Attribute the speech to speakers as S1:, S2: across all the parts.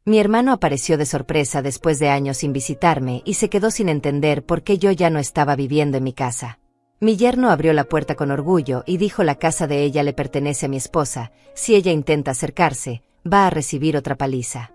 S1: Mi hermano apareció de sorpresa después de años sin visitarme y se quedó sin entender por qué yo ya no estaba viviendo en mi casa. Mi yerno abrió la puerta con orgullo y dijo: la casa de ella le pertenece a mi esposa, si ella intenta acercarse, va a recibir otra paliza.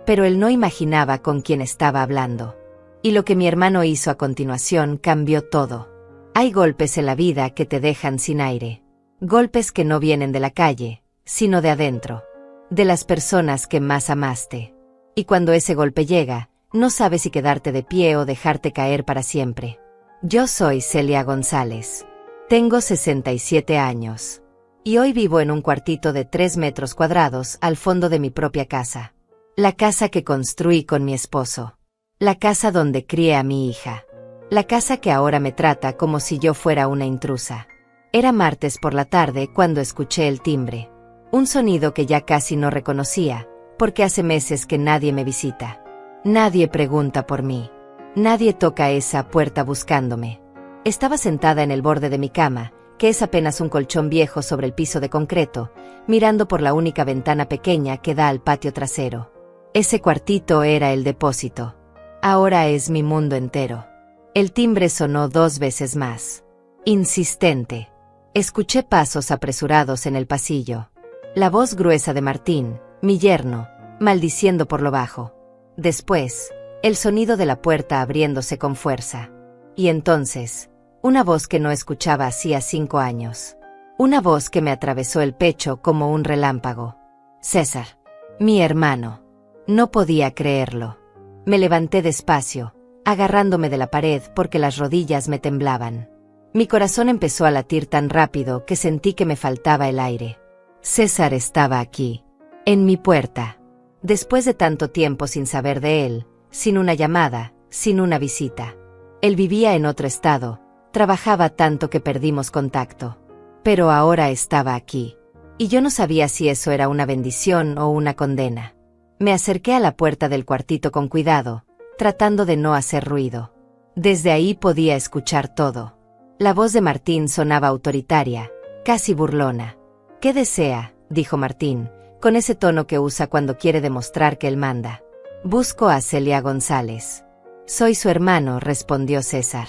S1: Pero él no imaginaba con quién estaba hablando. Y lo que mi hermano hizo a continuación cambió todo. Hay golpes en la vida que te dejan sin aire. Golpes que no vienen de la calle, sino de adentro. De las personas que más amaste. Y cuando ese golpe llega, no sabes si quedarte de pie o dejarte caer para siempre. Yo soy Celia González. Tengo 67 años. Y hoy vivo en un cuartito de 3 metros cuadrados al fondo de mi propia casa. La casa que construí con mi esposo. La casa donde crié a mi hija. La casa que ahora me trata como si yo fuera una intrusa. Era martes por la tarde cuando escuché el timbre. Un sonido que ya casi no reconocía, porque hace meses que nadie me visita. Nadie pregunta por mí. Nadie toca esa puerta buscándome. Estaba sentada en el borde de mi cama, que es apenas un colchón viejo sobre el piso de concreto, mirando por la única ventana pequeña que da al patio trasero. Ese cuartito era el depósito. Ahora es mi mundo entero. El timbre sonó 2 veces más. Insistente. Escuché pasos apresurados en el pasillo. La voz gruesa de Martín, mi yerno, maldiciendo por lo bajo. Después, el sonido de la puerta abriéndose con fuerza. Y entonces, una voz que no escuchaba hacía 5 años. Una voz que me atravesó el pecho como un relámpago. César. Mi hermano. No podía creerlo. Me levanté despacio, agarrándome de la pared porque las rodillas me temblaban. Mi corazón empezó a latir tan rápido que sentí que me faltaba el aire. César estaba aquí, en mi puerta. Después de tanto tiempo sin saber de él, sin una llamada, sin una visita. Él vivía en otro estado, trabajaba tanto que perdimos contacto. Pero ahora estaba aquí. Y yo no sabía si eso era una bendición o una condena. Me acerqué a la puerta del cuartito con cuidado, tratando de no hacer ruido. Desde ahí podía escuchar todo. La voz de Martín sonaba autoritaria, casi burlona. «¿Qué desea?», dijo Martín, con ese tono que usa cuando quiere demostrar que él manda. «Busco a Celia González». «Soy su hermano», respondió César.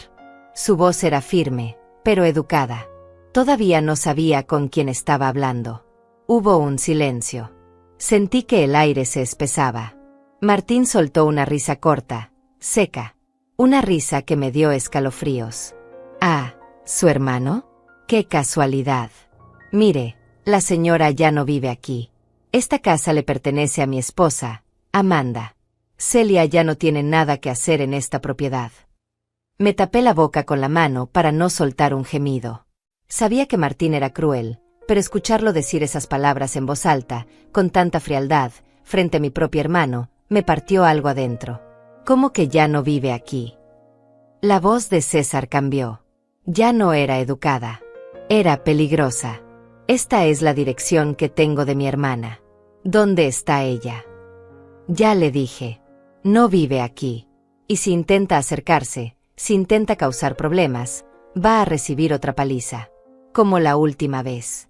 S1: Su voz era firme, pero educada. Todavía no sabía con quién estaba hablando. Hubo un silencio. Sentí que el aire se espesaba. Martín soltó una risa corta, seca. Una risa que me dio escalofríos. «Ah, ¿su hermano? ¡Qué casualidad! Mire, la señora ya no vive aquí. Esta casa le pertenece a mi esposa, Amanda. Celia ya no tiene nada que hacer en esta propiedad». Me tapé la boca con la mano para no soltar un gemido. Sabía que Martín era cruel, pero escucharlo decir esas palabras en voz alta, con tanta frialdad, frente a mi propio hermano, me partió algo adentro. ¿Cómo que ya no vive aquí? La voz de César cambió. Ya no era educada. Era peligrosa. «Esta es la dirección que tengo de mi hermana. ¿Dónde está ella?». Ya le dije. No vive aquí. Y si intenta acercarse, si intenta causar problemas, va a recibir otra paliza. Como la última vez.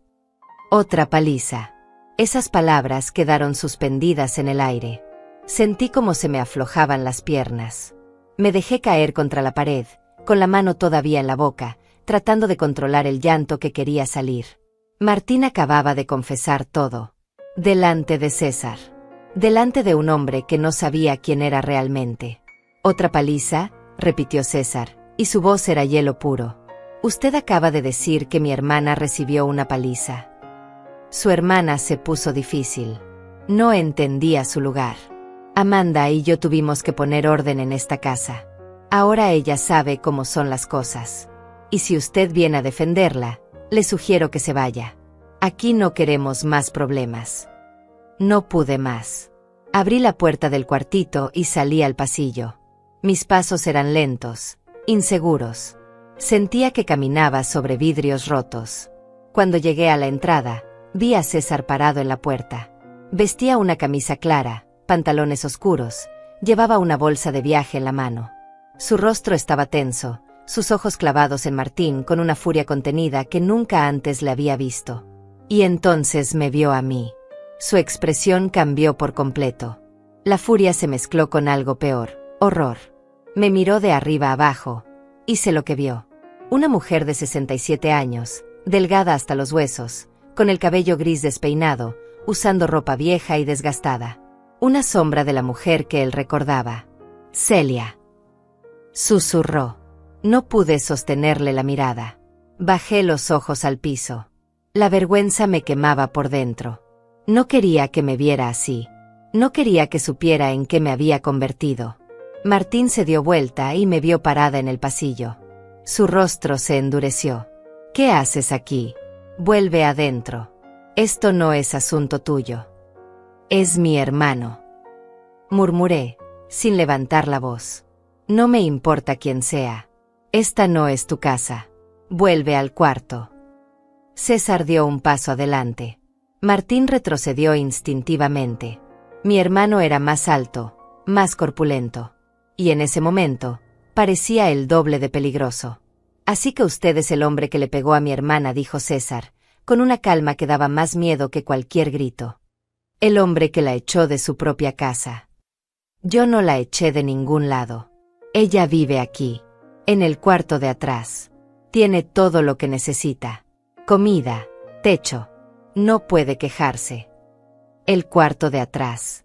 S1: Otra paliza. Esas palabras quedaron suspendidas en el aire. Sentí como se me aflojaban las piernas. Me dejé caer contra la pared, con la mano todavía en la boca, tratando de controlar el llanto que quería salir. Martín acababa de confesar todo. Delante de César. Delante de un hombre que no sabía quién era realmente. «¿Otra paliza?», repitió César, y su voz era hielo puro. «Usted acaba de decir que mi hermana recibió una paliza». Su hermana se puso difícil. No entendía su lugar. Amanda y yo tuvimos que poner orden en esta casa. Ahora ella sabe cómo son las cosas. Y si usted viene a defenderla, le sugiero que se vaya. Aquí no queremos más problemas. No pude más. Abrí la puerta del cuartito y salí al pasillo. Mis pasos eran lentos, inseguros. Sentía que caminaba sobre vidrios rotos. Cuando llegué a la entrada, vi a César parado en la puerta. Vestía una camisa clara, pantalones oscuros, llevaba una bolsa de viaje en la mano. Su rostro estaba tenso, sus ojos clavados en Martín con una furia contenida que nunca antes le había visto. Y entonces me vio a mí. Su expresión cambió por completo. La furia se mezcló con algo peor, horror. Me miró de arriba abajo. Hice lo que vio. Una mujer de 67 años, delgada hasta los huesos, con el cabello gris despeinado, usando ropa vieja y desgastada. Una sombra de la mujer que él recordaba. Celia. Susurró. No pude sostenerle la mirada. Bajé los ojos al piso. La vergüenza me quemaba por dentro. No quería que me viera así. No quería que supiera en qué me había convertido. Martín se dio vuelta y me vio parada en el pasillo. Su rostro se endureció. ¿Qué haces aquí? Vuelve adentro. Esto no es asunto tuyo. Es mi hermano. Murmuré, sin levantar la voz. No me importa quién sea. Esta no es tu casa. Vuelve al cuarto. César dio un paso adelante. Martín retrocedió instintivamente. Mi hermano era más alto, más corpulento. Y en ese momento, parecía el doble de peligroso. Así que usted es el hombre que le pegó a mi hermana, dijo César, con una calma que daba más miedo que cualquier grito. El hombre que la echó de su propia casa. Yo no la eché de ningún lado. Ella vive aquí, en el cuarto de atrás. Tiene todo lo que necesita. Comida, techo. No puede quejarse. El cuarto de atrás.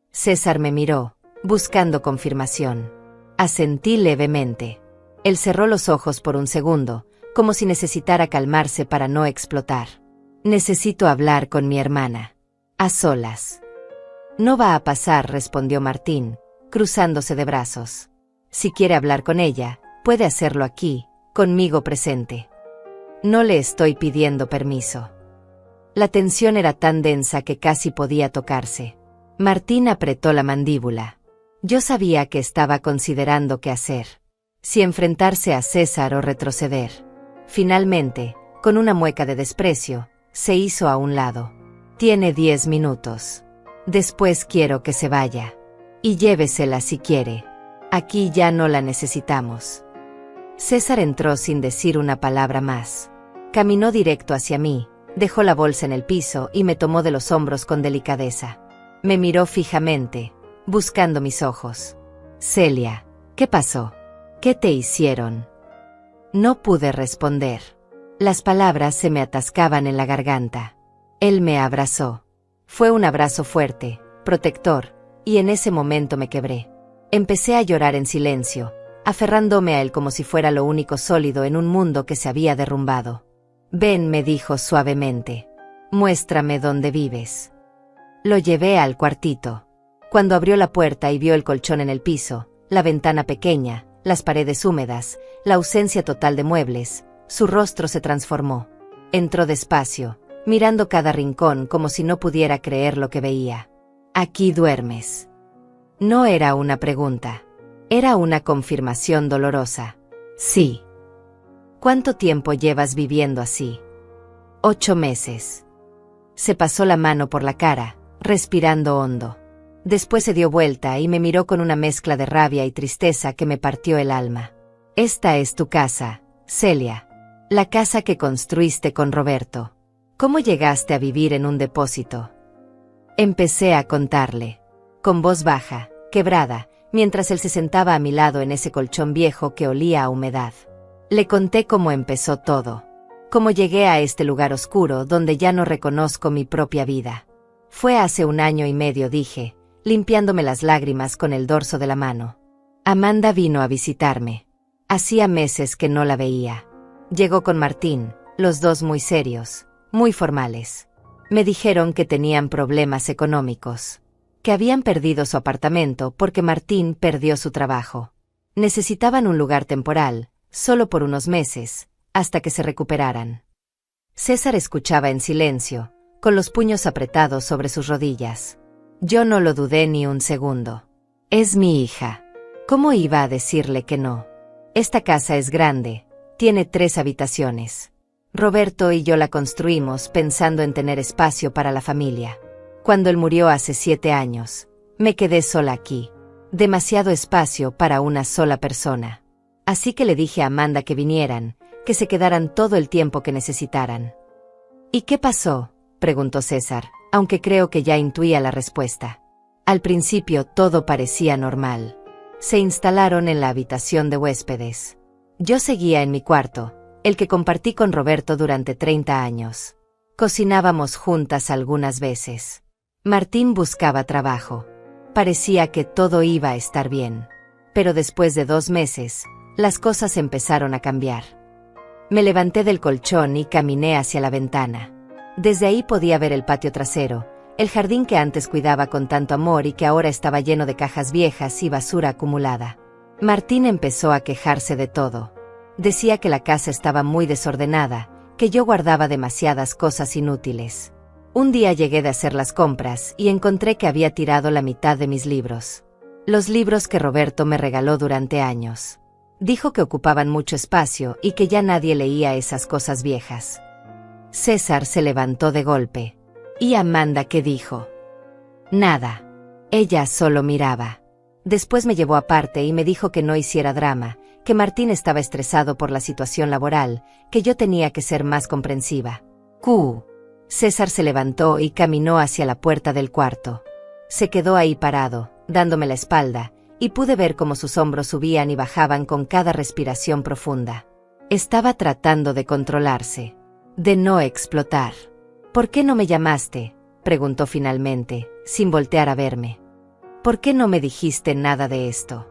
S1: César me miró, buscando confirmación. Asentí levemente. Él cerró los ojos por un segundo, como si necesitara calmarse para no explotar. Necesito hablar con mi hermana. A solas. No va a pasar, respondió Martín, cruzándose de brazos. Si quiere hablar con ella, puede hacerlo aquí, conmigo presente. No le estoy pidiendo permiso. La tensión era tan densa que casi podía tocarse. Martín apretó la mandíbula. Yo sabía que estaba considerando qué hacer. Si enfrentarse a César o retroceder. Finalmente, con una mueca de desprecio, se hizo a un lado. Tiene 10 minutos. Después quiero que se vaya. Y llévesela si quiere. Aquí ya no la necesitamos. César entró sin decir una palabra más. Caminó directo hacia mí, dejó la bolsa en el piso y me tomó de los hombros con delicadeza. Me miró fijamente, buscando mis ojos. Celia, ¿qué pasó? ¿Qué te hicieron? No pude responder. Las palabras se me atascaban en la garganta. Él me abrazó. Fue un abrazo fuerte, protector, y en ese momento me quebré. Empecé a llorar en silencio, aferrándome a él como si fuera lo único sólido en un mundo que se había derrumbado. Ven, me dijo suavemente. Muéstrame dónde vives. Lo llevé al cuartito. Cuando abrió la puerta y vio el colchón en el piso, la ventana pequeña, las paredes húmedas, la ausencia total de muebles, su rostro se transformó. Entró despacio, mirando cada rincón como si no pudiera creer lo que veía. Aquí duermes. No era una pregunta. Era una confirmación dolorosa. Sí. ¿Cuánto tiempo llevas viviendo así? 8 meses. Se pasó la mano por la cara, respirando hondo. Después se dio vuelta y me miró con una mezcla de rabia y tristeza que me partió el alma. Esta es tu casa, Celia. La casa que construiste con Roberto. ¿Cómo llegaste a vivir en un depósito? Empecé a contarle. Con voz baja, quebrada, mientras él se sentaba a mi lado en ese colchón viejo que olía a humedad. Le conté cómo empezó todo. Cómo llegué a este lugar oscuro donde ya no reconozco mi propia vida. Fue hace 1 año y medio, dije, limpiándome las lágrimas con el dorso de la mano. Amanda vino a visitarme. Hacía meses que no la veía. Llegó con Martín, los dos muy serios, muy formales. Me dijeron que tenían problemas económicos. Que habían perdido su apartamento porque Martín perdió su trabajo. Necesitaban un lugar temporal, solo por unos meses, hasta que se recuperaran. César escuchaba en silencio, con los puños apretados sobre sus rodillas. Yo no lo dudé ni un segundo. Es mi hija. ¿Cómo iba a decirle que no? Esta casa es grande, tiene 3 habitaciones. Roberto y yo la construimos pensando en tener espacio para la familia. Cuando él murió hace 7 años, me quedé sola aquí. Demasiado espacio para una sola persona. Así que le dije a Amanda que vinieran, que se quedaran todo el tiempo que necesitaran. ¿Y qué pasó?, preguntó César, aunque creo que ya intuía la respuesta. Al principio todo parecía normal. Se instalaron en la habitación de huéspedes. Yo seguía en mi cuarto, el que compartí con Roberto durante 30 años. Cocinábamos juntas algunas veces. Martín buscaba trabajo. Parecía que todo iba a estar bien. Pero después de 2 meses, las cosas empezaron a cambiar. Me levanté del colchón y caminé hacia la ventana. Desde ahí podía ver el patio trasero, el jardín que antes cuidaba con tanto amor y que ahora estaba lleno de cajas viejas y basura acumulada. Martín empezó a quejarse de todo. Decía que la casa estaba muy desordenada, que yo guardaba demasiadas cosas inútiles. Un día llegué de hacer las compras y encontré que había tirado la mitad de mis libros. Los libros que Roberto me regaló durante años. Dijo que ocupaban mucho espacio y que ya nadie leía esas cosas viejas. César se levantó de golpe. ¿Y Amanda qué dijo? Nada. Ella solo miraba. Después me llevó aparte y me dijo que no hiciera drama, que Martín estaba estresado por la situación laboral, que yo tenía que ser más comprensiva. César se levantó y caminó hacia la puerta del cuarto. Se quedó ahí parado, dándome la espalda, y pude ver cómo sus hombros subían y bajaban con cada respiración profunda. Estaba tratando de controlarse, de no explotar. ¿Por qué no me llamaste?, preguntó finalmente, sin voltear a verme. ¿Por qué no me dijiste nada de esto?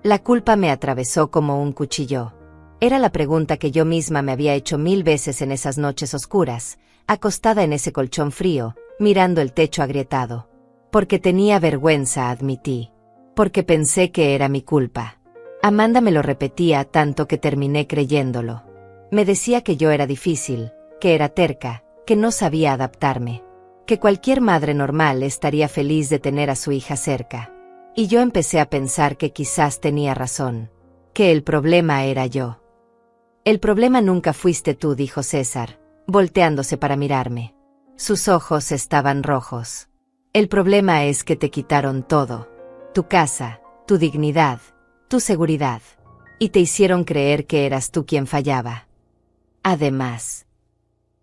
S1: La culpa me atravesó como un cuchillo. Era la pregunta que yo misma me había hecho 1000 veces en esas noches oscuras, acostada en ese colchón frío, mirando el techo agrietado. Porque tenía vergüenza, admití. Porque pensé que era mi culpa. Amanda me lo repetía tanto que terminé creyéndolo. Me decía que yo era difícil, que era terca, que no sabía adaptarme. Que cualquier madre normal estaría feliz de tener a su hija cerca. Y yo empecé a pensar que quizás tenía razón. Que el problema era yo. El problema nunca fuiste tú, dijo César, volteándose para mirarme. Sus ojos estaban rojos. El problema es que te quitaron todo. Tu casa, tu dignidad, tu seguridad. Y te hicieron creer que eras tú quien fallaba. Además,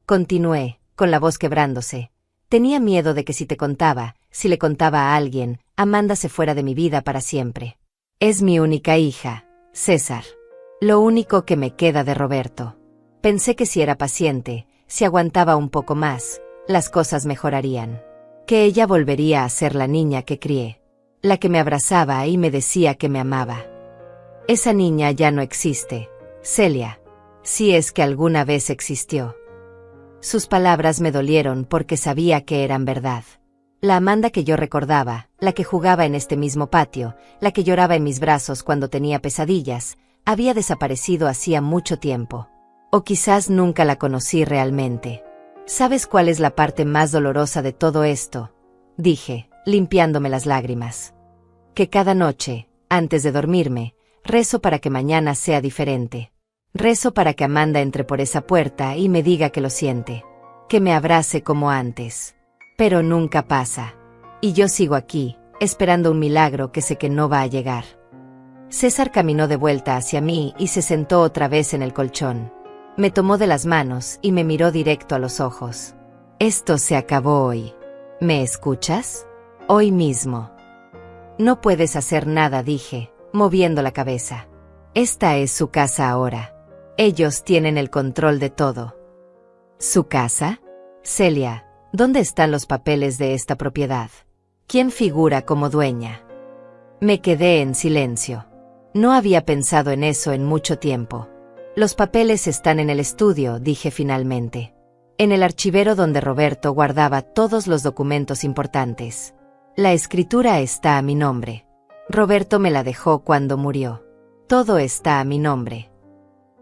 S1: continué, con la voz quebrándose, tenía miedo de que si le contaba a alguien, Amanda se fuera de mi vida para siempre. Es mi única hija, César. Lo único que me queda de Roberto. Pensé que si era paciente, si aguantaba un poco más, las cosas mejorarían. Que ella volvería a ser la niña que crié. La que me abrazaba y me decía que me amaba. Esa niña ya no existe, Celia. Si es que alguna vez existió. Sus palabras me dolieron porque sabía que eran verdad. La Amanda que yo recordaba, la que jugaba en este mismo patio, la que lloraba en mis brazos cuando tenía pesadillas, había desaparecido hacía mucho tiempo. O quizás nunca la conocí realmente. ¿Sabes cuál es la parte más dolorosa de todo esto?, dije, limpiándome las lágrimas. Que cada noche, antes de dormirme, rezo para que mañana sea diferente. Rezo para que Amanda entre por esa puerta y me diga que lo siente. Que me abrace como antes. Pero nunca pasa. Y yo sigo aquí, esperando un milagro que sé que no va a llegar. César caminó de vuelta hacia mí y se sentó otra vez en el colchón. Me tomó de las manos y me miró directo a los ojos. Esto se acabó hoy. ¿Me escuchas? Hoy mismo. No puedes hacer nada, dije, moviendo la cabeza. Esta es su casa ahora. Ellos tienen el control de todo. ¿Su casa? Celia, ¿dónde están los papeles de esta propiedad? ¿Quién figura como dueña? Me quedé en silencio. No había pensado en eso en mucho tiempo. Los papeles están en el estudio, dije finalmente. En el archivero donde Roberto guardaba todos los documentos importantes. La escritura está a mi nombre. Roberto me la dejó cuando murió. Todo está a mi nombre.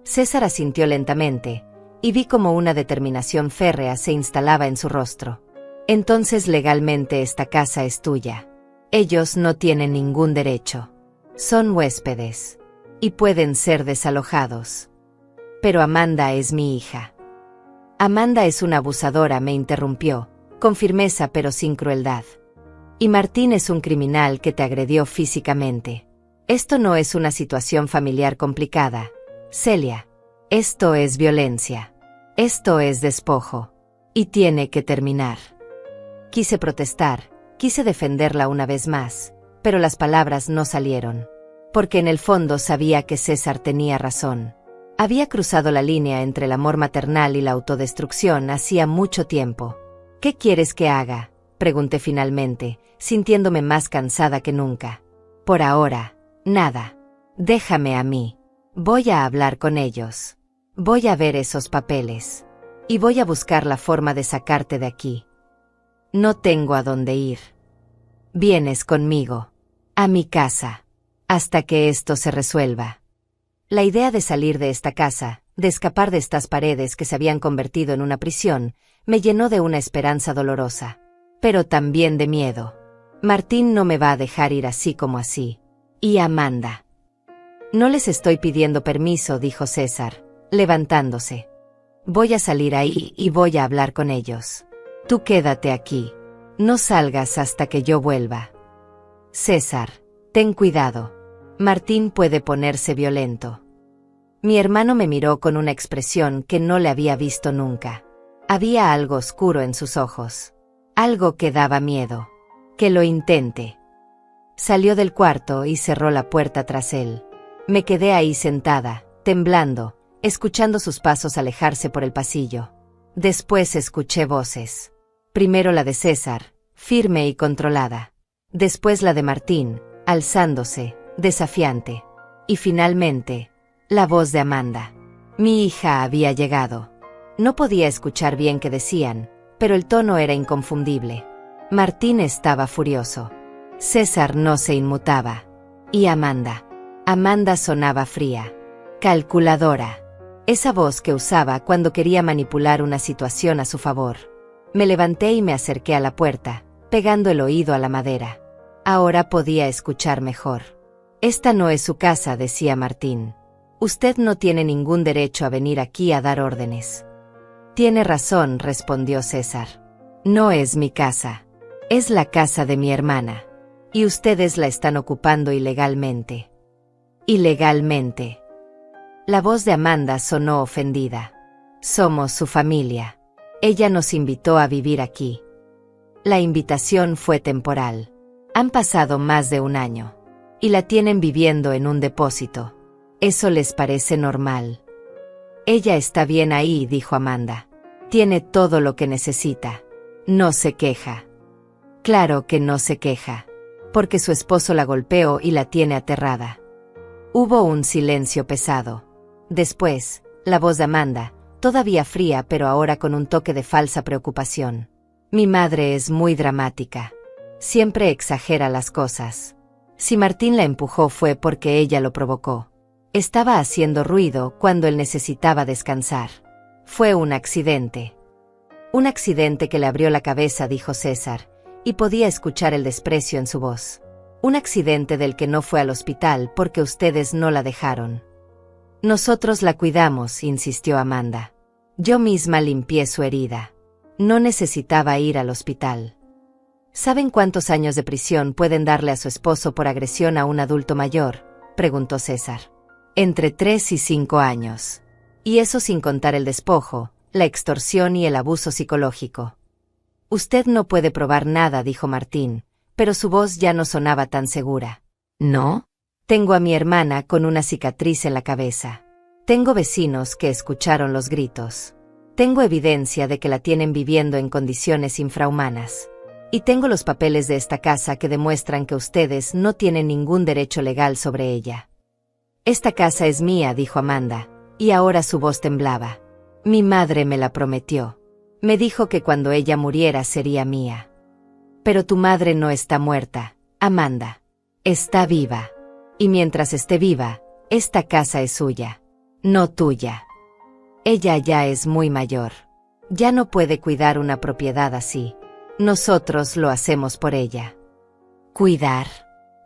S1: César asintió lentamente, y vi como una determinación férrea se instalaba en su rostro. Entonces legalmente esta casa es tuya. Ellos no tienen ningún derecho. Son huéspedes. Y pueden ser desalojados. Pero Amanda es mi hija. Amanda es una abusadora, me interrumpió, con firmeza pero sin crueldad. Y Martín es un criminal que te agredió físicamente. Esto no es una situación familiar complicada, Celia. Esto es violencia. Esto es despojo. Y tiene que terminar. Quise protestar, Quise defenderla una vez más, pero las palabras no salieron. Porque en el fondo sabía que César tenía razón. Había cruzado la línea entre el amor maternal y la autodestrucción hacía mucho tiempo. ¿Qué quieres que haga?, pregunté finalmente, sintiéndome más cansada que nunca. Por ahora, nada. Déjame a mí. Voy a hablar con ellos. Voy a ver esos papeles. Y voy a buscar la forma de sacarte de aquí. No tengo a dónde ir. Vienes conmigo. A mi casa. Hasta que esto se resuelva. La idea de salir de esta casa, de escapar de estas paredes que se habían convertido en una prisión, me llenó de una esperanza dolorosa. Pero también de miedo. Martín no me va a dejar ir así como así. Y Amanda. No les estoy pidiendo permiso, dijo César, levantándose. Voy a salir ahí y voy a hablar con ellos. Tú quédate aquí. No salgas hasta que yo vuelva. César, ten cuidado. Martín puede ponerse violento. Mi hermano me miró con una expresión que no le había visto nunca. Había algo oscuro en sus ojos. Algo que daba miedo. Que lo intente. Salió del cuarto y cerró la puerta tras él. Me quedé ahí sentada, temblando, escuchando sus pasos alejarse por el pasillo. Después escuché voces. Primero la de César, firme y controlada. Después la de Martín, alzándose, desafiante. Y finalmente, la voz de Amanda. Mi hija había llegado. No podía escuchar bien qué decían, pero el tono era inconfundible. Martín estaba furioso. César no se inmutaba. Y Amanda. Amanda sonaba fría. Calculadora. Esa voz que usaba cuando quería manipular una situación a su favor. Me levanté y me acerqué a la puerta, pegando el oído a la madera. Ahora podía escuchar mejor. Esta no es su casa, decía Martín. Usted no tiene ningún derecho a venir aquí a dar órdenes. Tiene razón, respondió César. No es mi casa. Es la casa de mi hermana. Y ustedes la están ocupando ilegalmente. Ilegalmente. La voz de Amanda sonó ofendida. Somos su familia. Ella nos invitó a vivir aquí. La invitación fue temporal. Han pasado más de un año. Y la tienen viviendo en un depósito. ¿Eso les parece normal? Ella está bien ahí, dijo Amanda. Tiene todo lo que necesita. No se queja. Claro que no se queja. Porque su esposo la golpeó y la tiene aterrada. Hubo un silencio pesado. Después, la voz de Amanda, todavía fría pero ahora con un toque de falsa preocupación. Mi madre es muy dramática. Siempre exagera las cosas. Si Martín la empujó fue porque ella lo provocó. Estaba haciendo ruido cuando él necesitaba descansar. Fue un accidente. Un accidente que le abrió la cabeza, dijo César, y podía escuchar el desprecio en su voz. Un accidente del que no fue al hospital porque ustedes no la dejaron. Nosotros la cuidamos, insistió Amanda. Yo misma limpié su herida. No necesitaba ir al hospital. ¿Saben cuántos años de prisión pueden darle a su esposo por agresión a un adulto mayor?, preguntó César. Entre 3 y 5 años. Y eso sin contar el despojo, la extorsión y el abuso psicológico. Usted no puede probar nada, dijo Martín, pero su voz ya no sonaba tan segura. ¿No? Tengo a mi hermana con una cicatriz en la cabeza. Tengo vecinos que escucharon los gritos. Tengo evidencia de que la tienen viviendo en condiciones infrahumanas. Y tengo los papeles de esta casa que demuestran que ustedes no tienen ningún derecho legal sobre ella. Esta casa es mía, dijo Amanda, y ahora su voz temblaba. Mi madre me la prometió. Me dijo que cuando ella muriera sería mía. Pero tu madre no está muerta, Amanda. Está viva. Y mientras esté viva, esta casa es suya, no tuya. Ella ya es muy mayor. Ya no puede cuidar una propiedad así. Nosotros lo hacemos por ella. ¿Cuidar?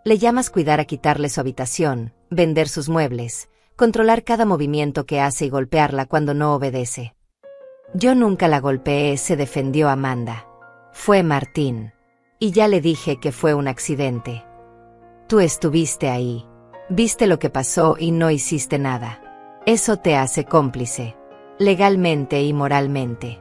S1: ¿Le llamas cuidar a quitarle su habitación, vender sus muebles, controlar cada movimiento que hace y golpearla cuando no obedece? Yo nunca la golpeé, se defendió Amanda. Fue Martín. Y ya le dije que fue un accidente. Tú estuviste ahí. Viste lo que pasó y no hiciste nada. Eso te hace cómplice. Legalmente y moralmente.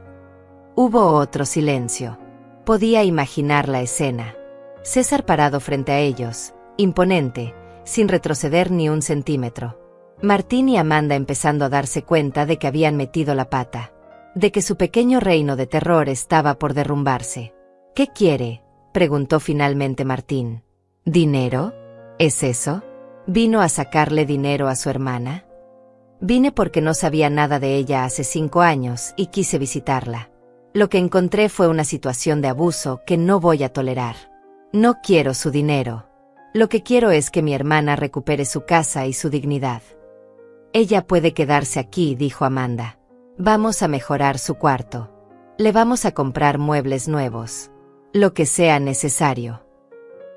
S1: Hubo otro silencio. Podía imaginar la escena. César parado frente a ellos, imponente, sin retroceder ni un centímetro. Martín y Amanda empezando a darse cuenta de que habían metido la pata, de que su pequeño reino de terror estaba por derrumbarse. ¿Qué quiere?, preguntó finalmente Martín. ¿Dinero? ¿Es eso? ¿Vino a sacarle dinero a su hermana? Vine porque no sabía nada de ella hace 5 años y quise visitarla. Lo que encontré fue una situación de abuso que no voy a tolerar. No quiero su dinero. Lo que quiero es que mi hermana recupere su casa y su dignidad. Ella puede quedarse aquí, dijo Amanda. Vamos a mejorar su cuarto. Le vamos a comprar muebles nuevos. Lo que sea necesario.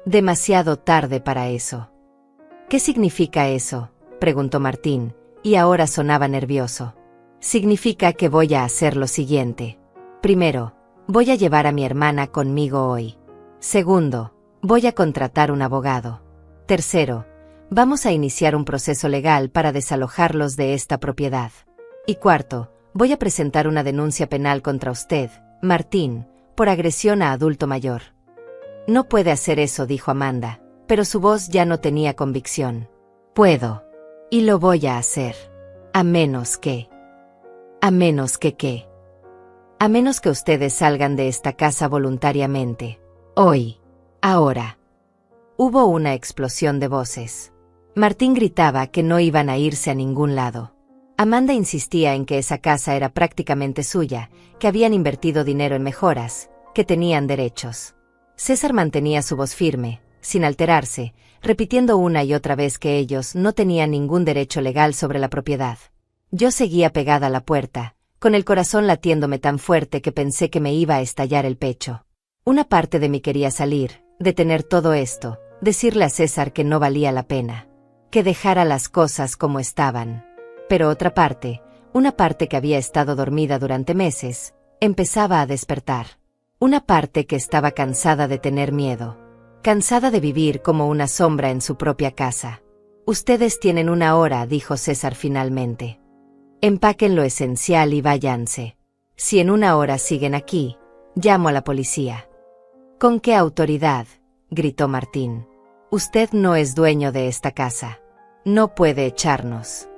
S1: Demasiado tarde para eso. ¿Qué significa eso?, preguntó Martín, y ahora sonaba nervioso. Significa que voy a hacer lo siguiente. Primero, voy a llevar a mi hermana conmigo hoy. Segundo, voy a contratar un abogado. Tercero, vamos a iniciar un proceso legal para desalojarlos de esta propiedad. Y cuarto, voy a presentar una denuncia penal contra usted, Martín, por agresión a adulto mayor. No puede hacer eso, dijo Amanda, pero su voz ya no tenía convicción. Puedo. Y lo voy a hacer. A menos que... ¿A menos que qué? A menos que ustedes salgan de esta casa voluntariamente. Hoy. Ahora. Hubo una explosión de voces. Martín gritaba que no iban a irse a ningún lado. Amanda insistía en que esa casa era prácticamente suya, que habían invertido dinero en mejoras, que tenían derechos. César mantenía su voz firme, sin alterarse, repitiendo una y otra vez que ellos no tenían ningún derecho legal sobre la propiedad. Yo seguía pegada a la puerta, con el corazón latiéndome tan fuerte que pensé que me iba a estallar el pecho. Una parte de mí quería salir, detener todo esto, decirle a César que no valía la pena, que dejara las cosas como estaban. Pero otra parte, una parte que había estado dormida durante meses, empezaba a despertar. Una parte que estaba cansada de tener miedo. Cansada de vivir como una sombra en su propia casa. Ustedes tienen 1 hora, dijo César finalmente. Empaquen lo esencial y váyanse. Si en 1 hora siguen aquí, llamo a la policía. ¿Con qué autoridad?, gritó Martín. Usted no es dueño de esta casa. No puede echarnos.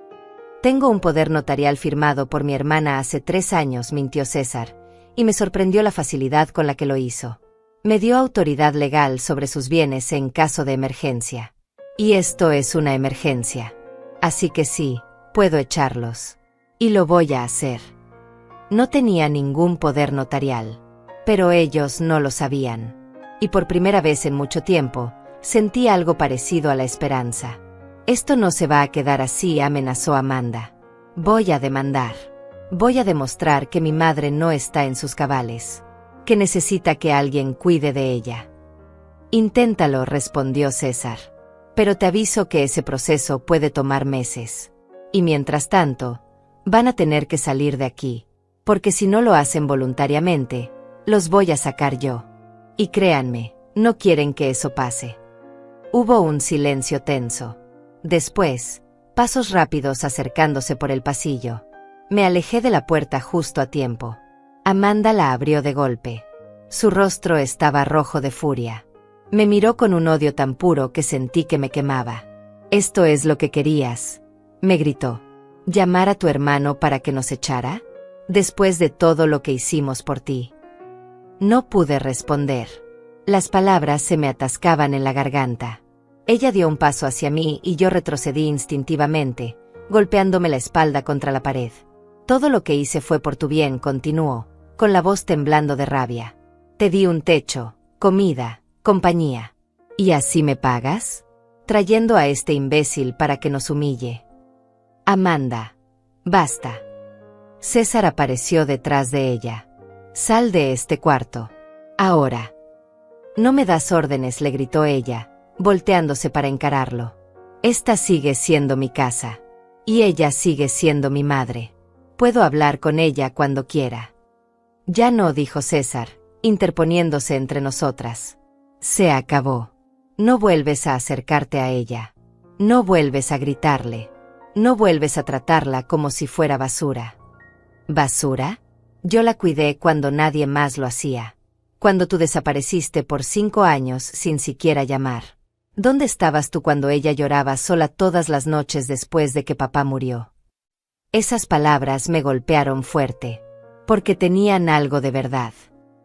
S1: Tengo un poder notarial firmado por mi hermana hace 3 años, mintió César, y me sorprendió la facilidad con la que lo hizo. Me dio autoridad legal sobre sus bienes en caso de emergencia. Y esto es una emergencia. Así que sí, puedo echarlos. Y lo voy a hacer. No tenía ningún poder notarial. Pero ellos no lo sabían. Y por primera vez en mucho tiempo, sentí algo parecido a la esperanza. Esto no se va a quedar así, amenazó Amanda. Voy a demandar. Voy a demostrar que mi madre no está en sus cabales. Que necesita que alguien cuide de ella. Inténtalo, respondió César. Pero te aviso que ese proceso puede tomar meses. Y mientras tanto, van a tener que salir de aquí. Porque si no lo hacen voluntariamente, los voy a sacar yo. Y créanme, no quieren que eso pase. Hubo un silencio tenso. Después, pasos rápidos acercándose por el pasillo. Me alejé de la puerta justo a tiempo. Amanda la abrió de golpe. Su rostro estaba rojo de furia. Me miró con un odio tan puro que sentí que me quemaba. «¿Esto es lo que querías?», me gritó. «¿Llamar a tu hermano para que nos echara? Después de todo lo que hicimos por ti». No pude responder. Las palabras se me atascaban en la garganta. Ella dio un paso hacia mí y yo retrocedí instintivamente, golpeándome la espalda contra la pared. «Todo lo que hice fue por tu bien», continuó, con la voz temblando de rabia. «Te di un techo, comida, compañía. ¿Y así me pagas? Trayendo a este imbécil para que nos humille». «Amanda, basta». César apareció detrás de ella. «Sal de este cuarto. Ahora». «No me das órdenes», le gritó ella, volteándose para encararlo. «Esta sigue siendo mi casa. Y ella sigue siendo mi madre. Puedo hablar con ella cuando quiera». «Ya no», dijo César, interponiéndose entre nosotras. «Se acabó. No vuelves a acercarte a ella. No vuelves a gritarle. No vuelves a tratarla como si fuera basura». «¿Basura? Yo la cuidé cuando nadie más lo hacía. Cuando tú desapareciste por 5 años sin siquiera llamar. ¿Dónde estabas tú cuando ella lloraba sola todas las noches después de que papá murió? Esas palabras me golpearon fuerte, porque tenían algo de verdad.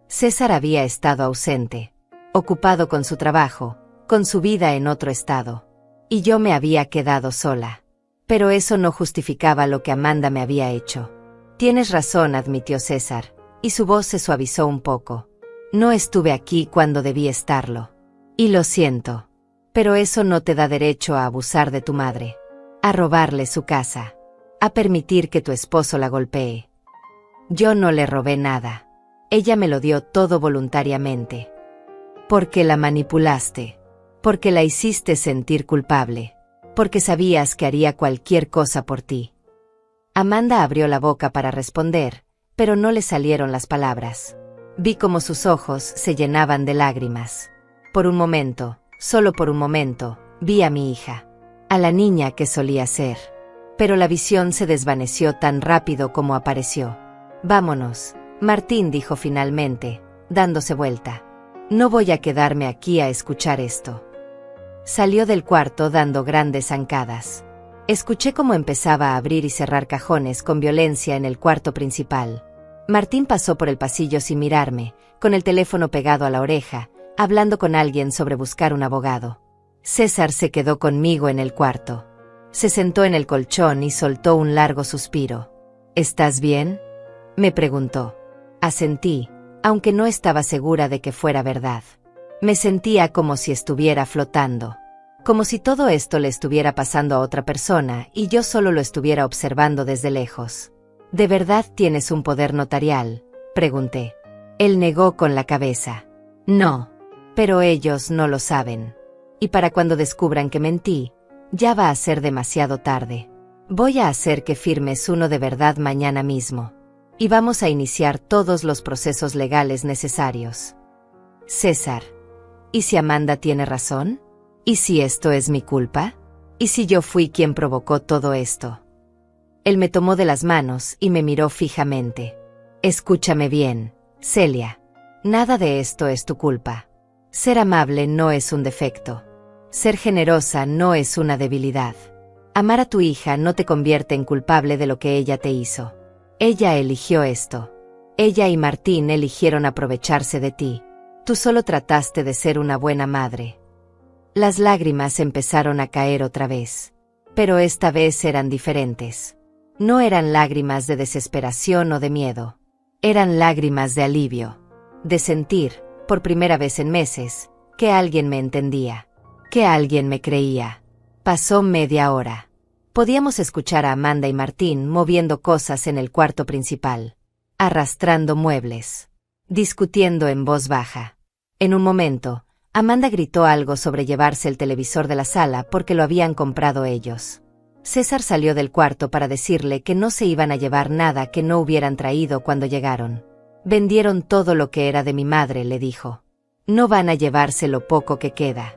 S1: César había estado ausente, ocupado con su trabajo, con su vida en otro estado. Y yo me había quedado sola. Pero eso no justificaba lo que Amanda me había hecho. Tienes razón, admitió César, y su voz se suavizó un poco. No estuve aquí cuando debí estarlo. Y lo siento. Pero eso no te da derecho a abusar de tu madre, a robarle su casa, a permitir que tu esposo la golpee. Yo no le robé nada. Ella me lo dio todo voluntariamente. Porque la manipulaste. Porque la hiciste sentir culpable. Porque sabías que haría cualquier cosa por ti. Amanda abrió la boca para responder, pero no le salieron las palabras. Vi cómo sus ojos se llenaban de lágrimas. Por un momento, solo por un momento, vi a mi hija. A la niña que solía ser. Pero la visión se desvaneció tan rápido como apareció. Vámonos, Martín dijo finalmente, dándose vuelta. No voy a quedarme aquí a escuchar esto. Salió del cuarto dando grandes zancadas. Escuché cómo empezaba a abrir y cerrar cajones con violencia en el cuarto principal. Martín pasó por el pasillo sin mirarme, con el teléfono pegado a la oreja, hablando con alguien sobre buscar un abogado. César se quedó conmigo en el cuarto. Se sentó en el colchón y soltó un largo suspiro. ¿Estás bien?, me preguntó. Asentí, aunque no estaba segura de que fuera verdad. Me sentía como si estuviera flotando. Como si todo esto le estuviera pasando a otra persona y yo solo lo estuviera observando desde lejos. ¿De verdad tienes un poder notarial?, pregunté. Él negó con la cabeza. No. Pero ellos no lo saben. Y para cuando descubran que mentí, ya va a ser demasiado tarde. Voy a hacer que firmes uno de verdad mañana mismo. Y vamos a iniciar todos los procesos legales necesarios. César, ¿y si Amanda tiene razón? ¿Y si esto es mi culpa? ¿Y si yo fui quien provocó todo esto? Él me tomó de las manos y me miró fijamente. Escúchame bien, Celia. Nada de esto es tu culpa. Ser amable no es un defecto. Ser generosa no es una debilidad. Amar a tu hija no te convierte en culpable de lo que ella te hizo. Ella eligió esto. Ella y Martín eligieron aprovecharse de ti. Tú solo trataste de ser una buena madre. Las lágrimas empezaron a caer otra vez. Pero esta vez eran diferentes. No eran lágrimas de desesperación o de miedo. Eran lágrimas de alivio. De sentir, por primera vez en meses, que alguien me entendía. Que alguien me creía. Pasó media hora. Podíamos escuchar a Amanda y Martín moviendo cosas en el cuarto principal. Arrastrando muebles. Discutiendo en voz baja. En un momento, Amanda gritó algo sobre llevarse el televisor de la sala porque lo habían comprado ellos. César salió del cuarto para decirle que no se iban a llevar nada que no hubieran traído cuando llegaron. Vendieron todo lo que era de mi madre, le dijo. No van a llevarse lo poco que queda.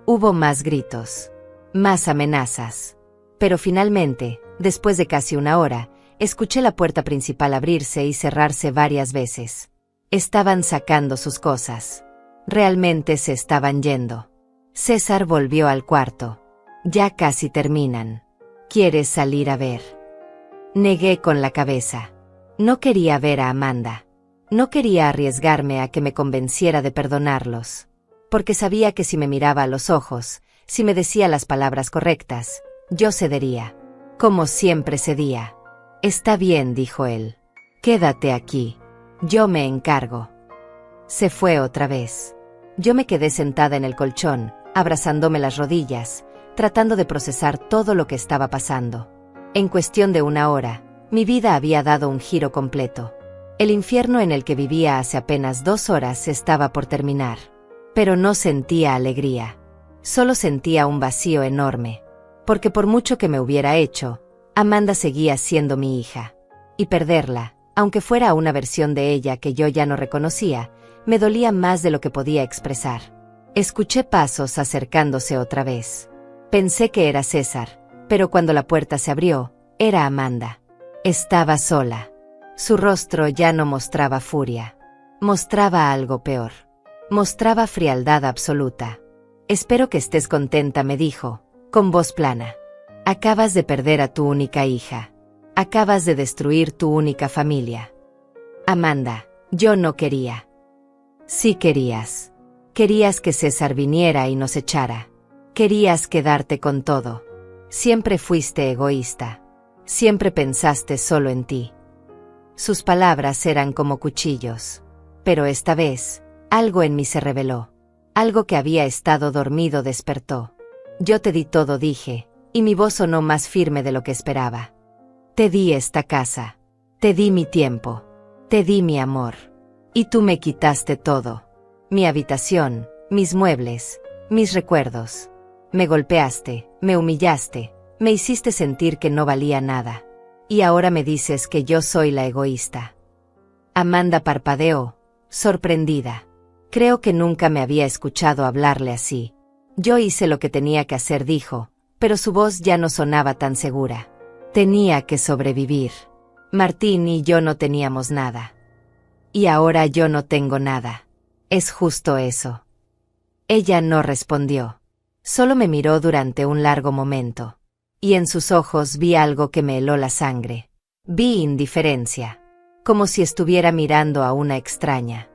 S1: Hubo más gritos. Más amenazas. Pero finalmente, después de casi una hora, escuché la puerta principal abrirse y cerrarse varias veces. Estaban sacando sus cosas. Realmente se estaban yendo. César volvió al cuarto. Ya casi terminan. ¿Quieres salir a ver? Negué con la cabeza. No quería ver a Amanda. No quería arriesgarme a que me convenciera de perdonarlos. Porque sabía que si me miraba a los ojos, si me decía las palabras correctas, yo cedería. Como siempre cedía. Está bien, dijo él. Quédate aquí. Yo me encargo. Se fue otra vez. Yo me quedé sentada en el colchón, abrazándome las rodillas, tratando de procesar todo lo que estaba pasando. En cuestión de una hora, mi vida había dado un giro completo. El infierno en el que vivía hace apenas 2 horas estaba por terminar. Pero no sentía alegría. Solo sentía un vacío enorme. Porque por mucho que me hubiera hecho, Amanda seguía siendo mi hija. Y perderla, aunque fuera una versión de ella que yo ya no reconocía, me dolía más de lo que podía expresar. Escuché pasos acercándose otra vez. Pensé que era César, pero cuando la puerta se abrió, era Amanda. Estaba sola. Su rostro ya no mostraba furia. Mostraba algo peor. Mostraba frialdad absoluta. Espero que estés contenta, me dijo, con voz plana. Acabas de perder a tu única hija. Acabas de destruir tu única familia. Amanda, yo no quería. Sí querías. Querías que César viniera y nos echara. Querías quedarte con todo. Siempre fuiste egoísta. Siempre pensaste solo en ti. Sus palabras eran como cuchillos. Pero esta vez, algo en mí se reveló. Algo que había estado dormido despertó. Yo te di todo, dije, y mi voz sonó más firme de lo que esperaba. Te di esta casa. Te di mi tiempo. Te di mi amor. Y tú me quitaste todo. Mi habitación, mis muebles, mis recuerdos. Me golpeaste, me humillaste, me hiciste sentir que no valía nada. Y ahora me dices que yo soy la egoísta. Amanda parpadeó, sorprendida. Creo que nunca me había escuchado hablarle así. Yo hice lo que tenía que hacer, dijo, pero su voz ya no sonaba tan segura. Tenía que sobrevivir. Martín y yo no teníamos nada. Y ahora yo no tengo nada. Es justo eso. Ella no respondió. Solo me miró durante un largo momento. Y en sus ojos vi algo que me heló la sangre. Vi indiferencia. Como si estuviera mirando a una extraña.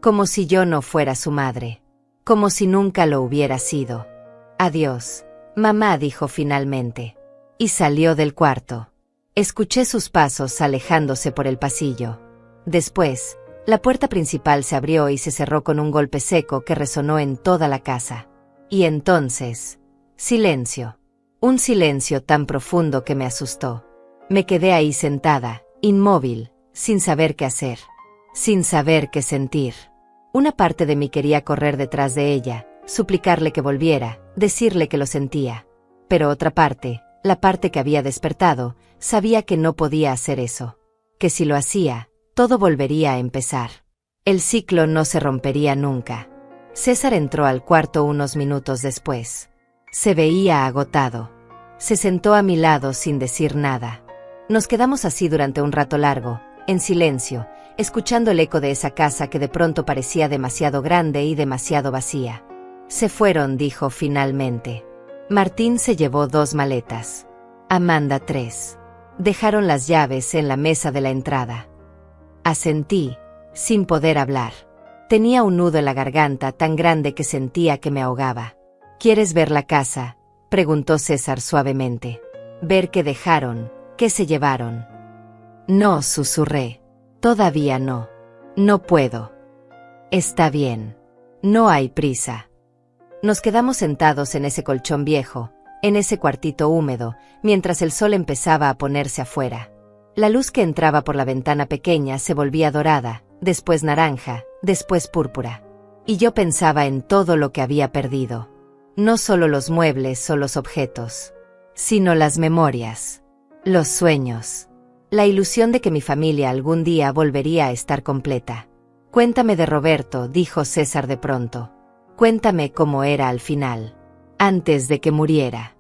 S1: Como si yo no fuera su madre. Como si nunca lo hubiera sido. Adiós, mamá, dijo finalmente. Y salió del cuarto. Escuché sus pasos alejándose por el pasillo. Después, la puerta principal se abrió y se cerró con un golpe seco que resonó en toda la casa. Y entonces, silencio. Un silencio tan profundo que me asustó. Me quedé ahí sentada, inmóvil, sin saber qué hacer. Sin saber qué sentir. Una parte de mí quería correr detrás de ella, suplicarle que volviera, decirle que lo sentía. Pero otra parte, la parte que había despertado, sabía que no podía hacer eso. Que si lo hacía, todo volvería a empezar. El ciclo no se rompería nunca. César entró al cuarto unos minutos después. Se veía agotado. Se sentó a mi lado sin decir nada. Nos quedamos así durante un rato largo, en silencio, escuchando el eco de esa casa que de pronto parecía demasiado grande y demasiado vacía. Se fueron, dijo finalmente. Martín se llevó 2 maletas. Amanda 3. Dejaron las llaves en la mesa de la entrada. Asentí, sin poder hablar. Tenía un nudo en la garganta tan grande que sentía que me ahogaba. ¿Quieres ver la casa?, preguntó César suavemente. Ver qué dejaron, qué se llevaron. No, susurré. Todavía no. No puedo. Está bien. No hay prisa. Nos quedamos sentados en ese colchón viejo, en ese cuartito húmedo, mientras el sol empezaba a ponerse afuera. La luz que entraba por la ventana pequeña se volvía dorada, después naranja, después púrpura. Y yo pensaba en todo lo que había perdido. No solo los muebles o los objetos, sino las memorias, los sueños, la ilusión de que mi familia algún día volvería a estar completa. Cuéntame de Roberto, dijo César de pronto. Cuéntame cómo era al final, antes de que muriera.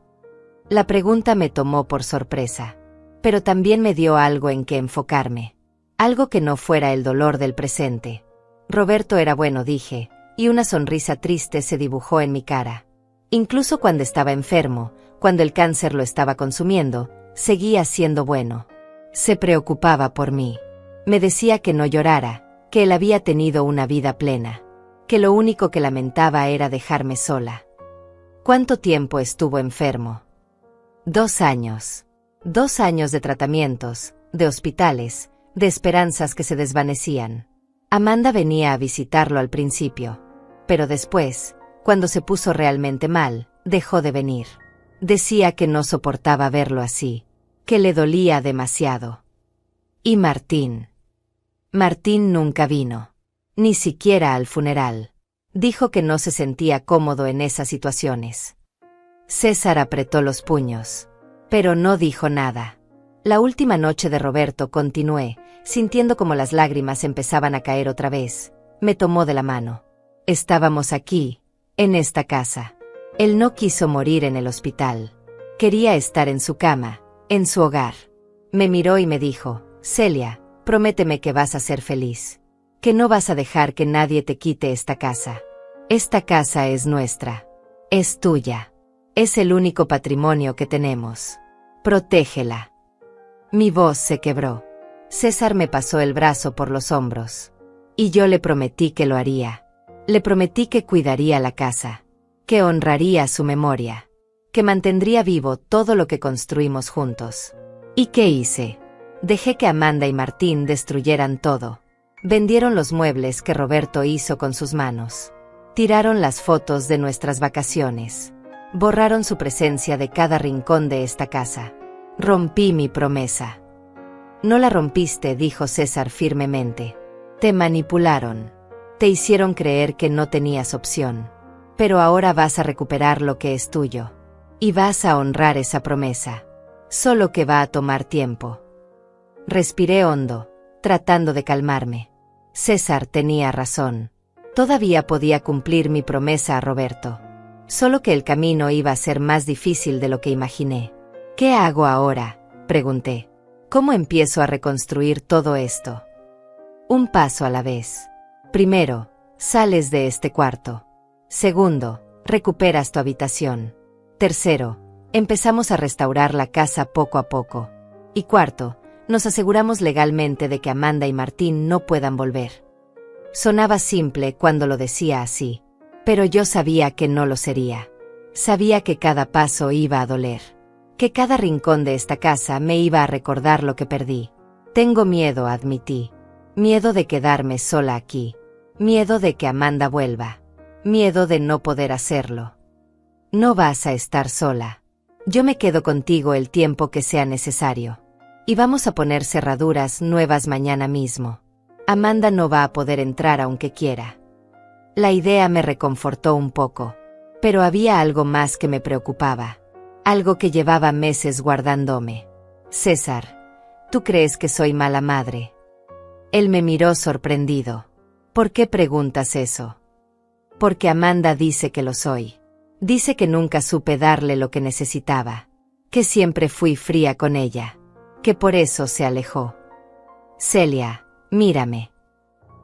S1: La pregunta me tomó por sorpresa, pero también me dio algo en que enfocarme. Algo que no fuera el dolor del presente. Roberto era bueno, dije, y una sonrisa triste se dibujó en mi cara. Incluso cuando estaba enfermo, cuando el cáncer lo estaba consumiendo, seguía siendo bueno. Se preocupaba por mí. Me decía que no llorara, que él había tenido una vida plena, que lo único que lamentaba era dejarme sola. ¿Cuánto tiempo estuvo enfermo? 2 años. 2 años de tratamientos, de hospitales, de esperanzas que se desvanecían. Amanda venía a visitarlo al principio, pero después, cuando se puso realmente mal, dejó de venir. Decía que no soportaba verlo así, que le dolía demasiado. ¿Y Martín? Martín nunca vino, ni siquiera al funeral. Dijo que no se sentía cómodo en esas situaciones. César apretó los puños, pero no dijo nada. La última noche de Roberto, continué, sintiendo como las lágrimas empezaban a caer otra vez. Me tomó de la mano. Estábamos aquí, en esta casa. Él no quiso morir en el hospital. Quería estar en su cama, en su hogar. Me miró y me dijo, Celia, prométeme que vas a ser feliz. que no vas a dejar que nadie te quite esta casa. Esta casa es nuestra. Es tuya. Es el único patrimonio que tenemos. Protégela. Mi voz se quebró. César me pasó el brazo por los hombros. Y yo le prometí que lo haría. Le prometí que cuidaría la casa, que honraría su memoria, que mantendría vivo todo lo que construimos juntos. ¿Y qué hice? Dejé que Amanda y Martín destruyeran todo. Vendieron los muebles que Roberto hizo con sus manos. Tiraron las fotos de nuestras vacaciones. Borraron su presencia de cada rincón de esta casa. Rompí mi promesa. No la rompiste, dijo César firmemente. Te manipularon. Te hicieron creer que no tenías opción. Pero ahora vas a recuperar lo que es tuyo. Y vas a honrar esa promesa. Solo que va a tomar tiempo. Respiré hondo, tratando de calmarme. César tenía razón. Todavía podía cumplir mi promesa a Roberto. Solo que el camino iba a ser más difícil de lo que imaginé. ¿Qué hago ahora?, pregunté. ¿Cómo empiezo a reconstruir todo esto? Un paso a la vez. Primero, sales de este cuarto. Segundo, recuperas tu habitación. Tercero, empezamos a restaurar la casa poco a poco. Y cuarto, nos aseguramos legalmente de que Amanda y Martín no puedan volver. Sonaba simple cuando lo decía así, pero yo sabía que no lo sería. Sabía que cada paso iba a doler, que cada rincón de esta casa me iba a recordar lo que perdí. Tengo miedo, admití. Miedo de quedarme sola aquí. Miedo de que Amanda vuelva. Miedo de no poder hacerlo. No vas a estar sola. Yo me quedo contigo el tiempo que sea necesario. Y vamos a poner cerraduras nuevas mañana mismo. Amanda no va a poder entrar aunque quiera. La idea me reconfortó un poco, pero había algo más que me preocupaba. Algo que llevaba meses guardándome. César, ¿tú crees que soy mala madre? Él me miró sorprendido. ¿Por qué preguntas eso? Porque Amanda dice que lo soy. Dice que nunca supe darle lo que necesitaba. Que siempre fui fría con ella. Que por eso se alejó. Celia, mírame.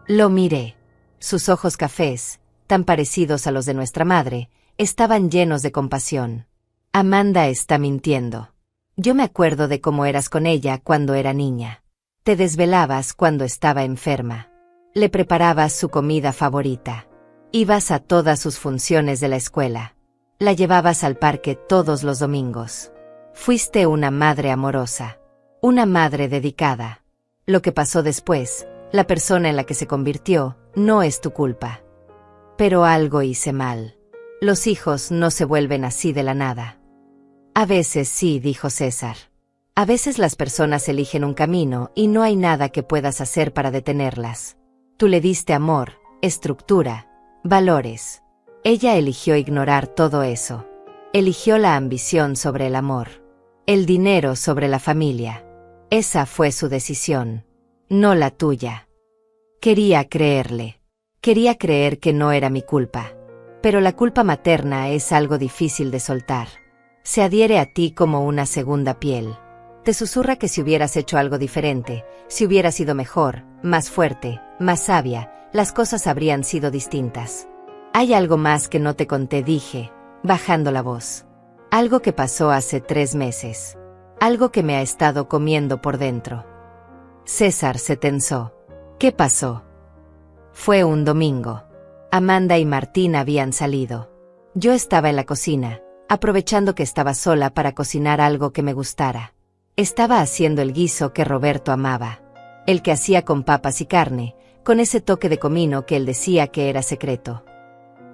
S1: Lo miré. Sus ojos cafés, tan parecidos a los de nuestra madre, estaban llenos de compasión. Amanda está mintiendo. Yo me acuerdo de cómo eras con ella cuando era niña. Te desvelabas cuando estaba enferma. Le preparabas su comida favorita. Ibas a todas sus funciones de la escuela. La llevabas al parque todos los domingos. Fuiste una madre amorosa. Una madre dedicada. Lo que pasó después, la persona en la que se convirtió, no es tu culpa. Pero algo hice mal. Los hijos no se vuelven así de la nada. A veces sí, dijo César. A veces las personas eligen un camino y no hay nada que puedas hacer para detenerlas. Tú le diste amor, estructura, valores. Ella eligió ignorar todo eso. Eligió la ambición sobre el amor. El dinero sobre la familia. Esa fue su decisión, no la tuya. Quería creerle. Quería creer que no era mi culpa. Pero la culpa materna es algo difícil de soltar. Se adhiere a ti como una segunda piel. Te susurra que si hubieras hecho algo diferente, si hubieras sido mejor, más fuerte, más sabia, las cosas habrían sido distintas. Hay algo más que no te conté, dije, bajando la voz. Algo que pasó hace 3 meses. Algo que me ha estado comiendo por dentro. César se tensó. ¿Qué pasó? Fue un domingo. Amanda y Martín habían salido. Yo estaba en la cocina, aprovechando que estaba sola para cocinar algo que me gustara. Estaba haciendo el guiso que Roberto amaba. El que hacía con papas y carne, con ese toque de comino que él decía que era secreto.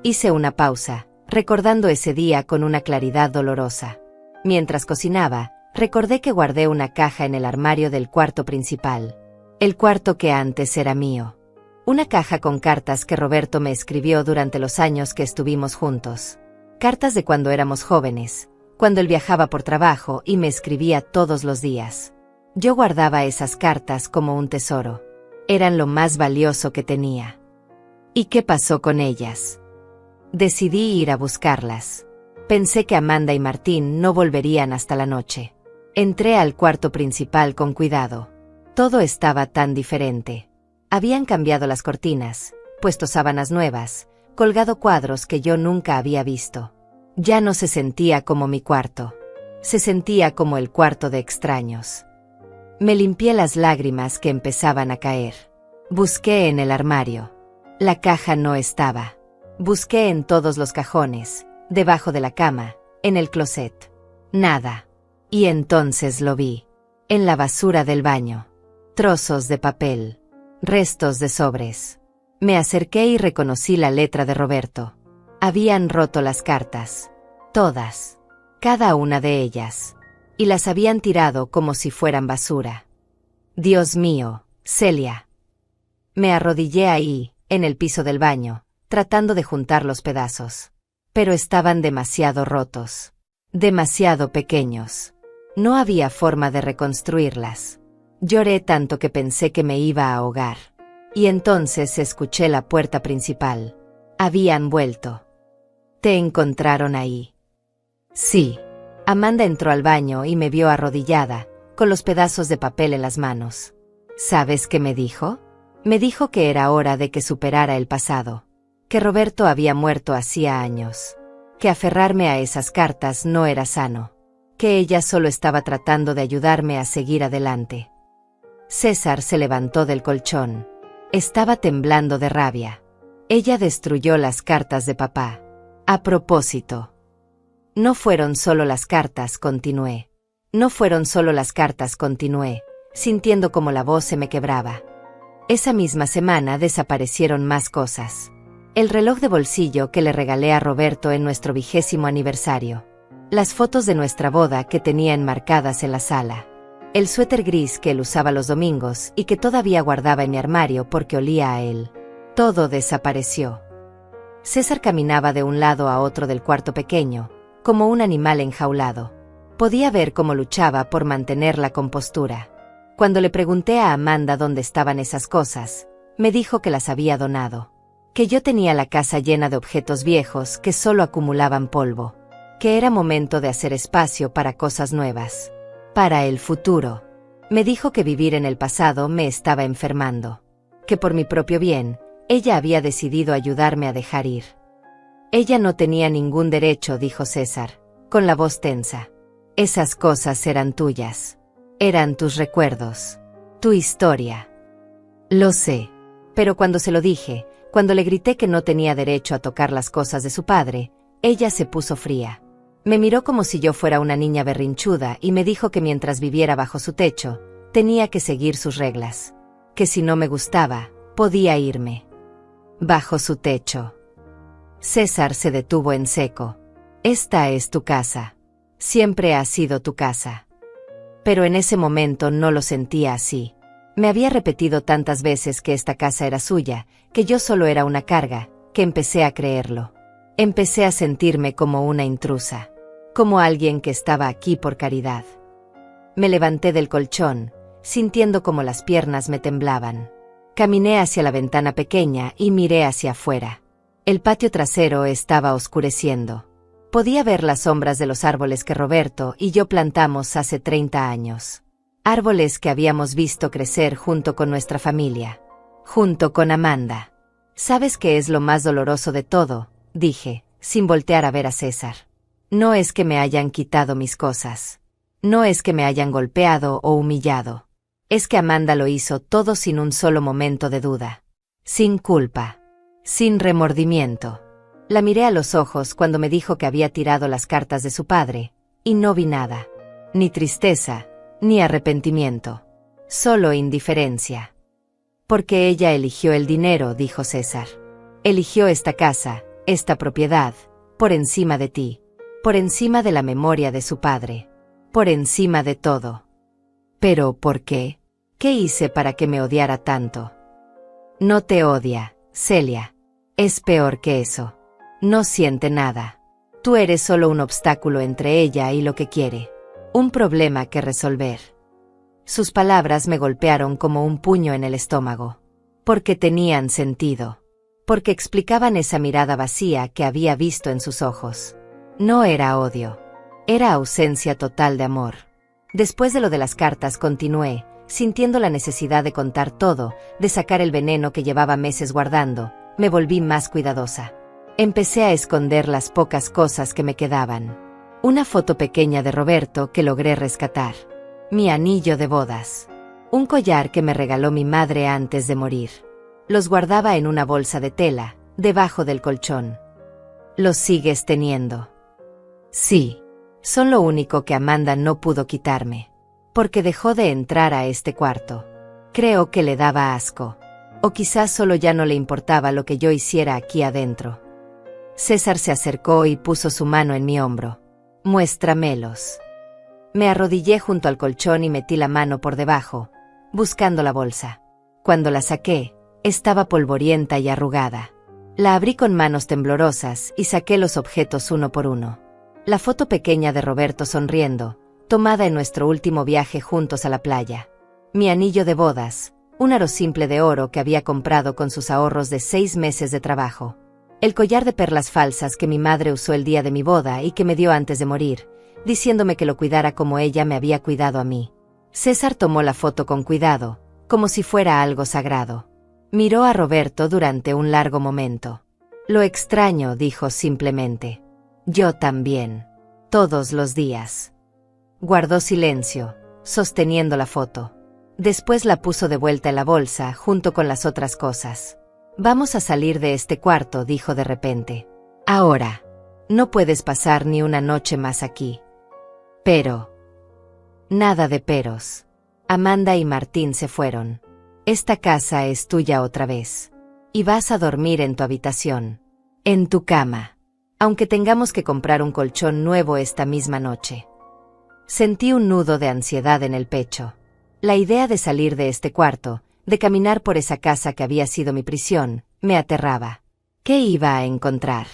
S1: Hice una pausa, recordando ese día con una claridad dolorosa. Mientras cocinaba, recordé que guardé una caja en el armario del cuarto principal. El cuarto que antes era mío. Una caja con cartas que Roberto me escribió durante los años que estuvimos juntos. Cartas de cuando éramos jóvenes, cuando él viajaba por trabajo y me escribía todos los días. Yo guardaba esas cartas como un tesoro. Eran lo más valioso que tenía. ¿Y qué pasó con ellas? Decidí ir a buscarlas. Pensé que Amanda y Martín no volverían hasta la noche. Entré al cuarto principal con cuidado. Todo estaba tan diferente. Habían cambiado las cortinas, puesto sábanas nuevas, colgado cuadros que yo nunca había visto. Ya no se sentía como mi cuarto. Se sentía como el cuarto de extraños. Me limpié las lágrimas que empezaban a caer. Busqué en el armario. La caja no estaba. Busqué en todos los cajones, debajo de la cama, en el closet. Nada. Y entonces lo vi. En la basura del baño. Trozos de papel. Restos de sobres. Me acerqué y reconocí la letra de Roberto. Habían roto las cartas. Todas. Cada una de ellas. Y las habían tirado como si fueran basura. Dios mío, Celia. Me arrodillé ahí, en el piso del baño, tratando de juntar los pedazos. Pero estaban demasiado rotos. Demasiado pequeños. No había forma de reconstruirlas. Lloré tanto que pensé que me iba a ahogar. Y entonces escuché la puerta principal. Habían vuelto. ¿Te encontraron ahí? Sí. Amanda entró al baño y me vio arrodillada, con los pedazos de papel en las manos. ¿Sabes qué me dijo? Me dijo que era hora de que superara el pasado. Que Roberto había muerto hacía años. Que aferrarme a esas cartas no era sano. Que ella solo estaba tratando de ayudarme a seguir adelante. César se levantó del colchón. Estaba temblando de rabia. Ella destruyó las cartas de papá. A propósito. No fueron solo las cartas, continué. No fueron solo las cartas, continué, sintiendo como la voz se me quebraba. Esa misma semana desaparecieron más cosas. El reloj de bolsillo que le regalé a Roberto en nuestro 20º aniversario. Las fotos de nuestra boda que tenía enmarcadas en la sala. El suéter gris que él usaba los domingos y que todavía guardaba en mi armario porque olía a él. Todo desapareció. César caminaba de un lado a otro del cuarto pequeño, como un animal enjaulado. Podía ver cómo luchaba por mantener la compostura. Cuando le pregunté a Amanda dónde estaban esas cosas, me dijo que las había donado. Que yo tenía la casa llena de objetos viejos que solo acumulaban polvo. Que era momento de hacer espacio para cosas nuevas. Para el futuro. Me dijo que vivir en el pasado me estaba enfermando. Que por mi propio bien, ella había decidido ayudarme a dejar ir. Ella no tenía ningún derecho, dijo César, con la voz tensa. Esas cosas eran tuyas. Eran tus recuerdos. Tu historia. Lo sé. Pero cuando se lo dije, cuando le grité que no tenía derecho a tocar las cosas de su padre, ella se puso fría. Me miró como si yo fuera una niña berrinchuda y me dijo que mientras viviera bajo su techo, tenía que seguir sus reglas. Que si no me gustaba, podía irme. Bajo su techo. César se detuvo en seco. Esta es tu casa. Siempre ha sido tu casa. Pero en ese momento no lo sentía así. Me había repetido tantas veces que esta casa era suya, que yo solo era una carga, que empecé a creerlo. Empecé a sentirme como una intrusa. Como alguien que estaba aquí por caridad. Me levanté del colchón, sintiendo como las piernas me temblaban. Caminé hacia la ventana pequeña y miré hacia afuera. El patio trasero estaba oscureciendo. Podía ver las sombras de los árboles que Roberto y yo plantamos hace 30 años. Árboles que habíamos visto crecer junto con nuestra familia. Junto con Amanda. ¿Sabes qué es lo más doloroso de todo?, dije, sin voltear a ver a César. No es que me hayan quitado mis cosas. No es que me hayan golpeado o humillado. Es que Amanda lo hizo todo sin un solo momento de duda. Sin culpa. Sin remordimiento. La miré a los ojos cuando me dijo que había tirado las cartas de su padre, y no vi nada. Ni tristeza, ni arrepentimiento. Solo indiferencia. Porque ella eligió el dinero, dijo César. Eligió esta casa, esta propiedad, por encima de ti. Por encima de la memoria de su padre. Por encima de todo. ¿Pero por qué? ¿Qué hice para que me odiara tanto? No te odia, Celia. Es peor que eso. No siente nada. Tú eres solo un obstáculo entre ella y lo que quiere. Un problema que resolver. Sus palabras me golpearon como un puño en el estómago. Porque tenían sentido. Porque explicaban esa mirada vacía que había visto en sus ojos. No era odio. Era ausencia total de amor. Después de lo de las cartas continué, Sintiendo la necesidad de contar todo, de sacar el veneno que llevaba meses guardando, me volví más cuidadosa. Empecé a esconder las pocas cosas que me quedaban. Una foto pequeña de Roberto que logré rescatar. Mi anillo de bodas. Un collar que me regaló mi madre antes de morir. Los guardaba en una bolsa de tela, debajo del colchón. ¿Los sigues teniendo? Sí. Son lo único que Amanda no pudo quitarme. Porque dejó de entrar a este cuarto. Creo que le daba asco. O quizás solo ya no le importaba lo que yo hiciera aquí adentro. César se acercó y puso su mano en mi hombro. Muéstramelos. Me arrodillé junto al colchón y metí la mano por debajo, buscando la bolsa. Cuando la saqué, estaba polvorienta y arrugada. La abrí con manos temblorosas y saqué los objetos uno por uno. La foto pequeña de Roberto sonriendo, tomada en nuestro último viaje juntos a la playa. Mi anillo de bodas, un aro simple de oro que había comprado con sus ahorros de 6 meses de trabajo. El collar de perlas falsas que mi madre usó el día de mi boda y que me dio antes de morir, diciéndome que lo cuidara como ella me había cuidado a mí. César tomó la foto con cuidado, como si fuera algo sagrado. Miró a Roberto durante un largo momento. Lo extraño, dijo simplemente. Yo también. Todos los días. Guardó silencio, sosteniendo la foto. Después la puso de vuelta en la bolsa, junto con las otras cosas. Vamos a salir de este cuarto, dijo de repente. Ahora. No puedes pasar ni una noche más aquí. Pero. Nada de peros. Amanda y Martín se fueron. Esta casa es tuya otra vez. Y vas a dormir en tu habitación. En tu cama. Aunque tengamos que comprar un colchón nuevo esta misma noche. Sentí un nudo de ansiedad en el pecho. La idea de salir de este cuarto, de caminar por esa casa que había sido mi prisión, me aterraba. ¿Qué iba a encontrar?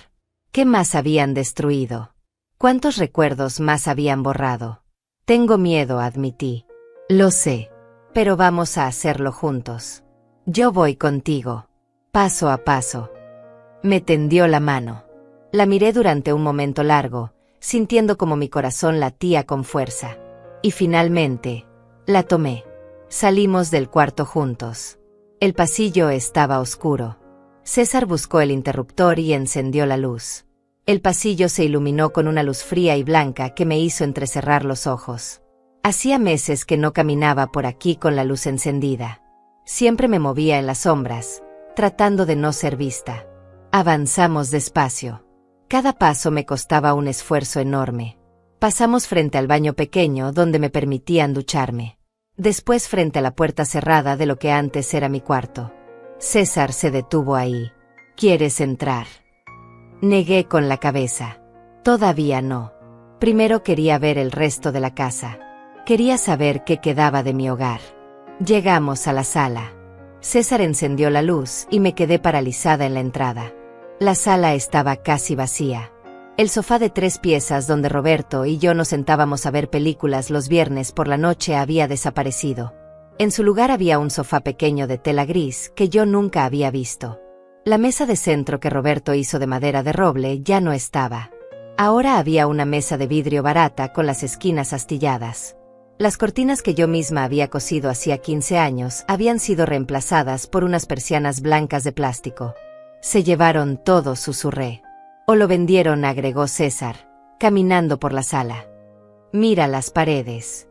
S1: ¿Qué más habían destruido? ¿Cuántos recuerdos más habían borrado? Tengo miedo, admití. Lo sé. Pero vamos a hacerlo juntos. Yo voy contigo. Paso a paso. Me tendió la mano. La miré durante un momento largo, sintiendo como mi corazón latía con fuerza. Y finalmente, la tomé. Salimos del cuarto juntos. El pasillo estaba oscuro. César buscó el interruptor y encendió la luz. El pasillo se iluminó con una luz fría y blanca que me hizo entrecerrar los ojos. Hacía meses que no caminaba por aquí con la luz encendida. Siempre me movía en las sombras, tratando de no ser vista. Avanzamos despacio. Cada paso me costaba un esfuerzo enorme. Pasamos frente al baño pequeño donde me permitían ducharme. Después frente a la puerta cerrada de lo que antes era mi cuarto. César se detuvo ahí. ¿Quieres entrar? Negué con la cabeza. Todavía no. Primero quería ver el resto de la casa. Quería saber qué quedaba de mi hogar. Llegamos a la sala. César encendió la luz y me quedé paralizada en la entrada. La sala estaba casi vacía. El sofá de 3 piezas donde Roberto y yo nos sentábamos a ver películas los viernes por la noche había desaparecido. En su lugar había un sofá pequeño de tela gris que yo nunca había visto. La mesa de centro que Roberto hizo de madera de roble ya no estaba. Ahora había una mesa de vidrio barata con las esquinas astilladas. Las cortinas que yo misma había cosido hacía 15 años habían sido reemplazadas por unas persianas blancas de plástico. Se llevaron todo, susurré. O lo vendieron, agregó César, caminando por la sala. Mira las paredes.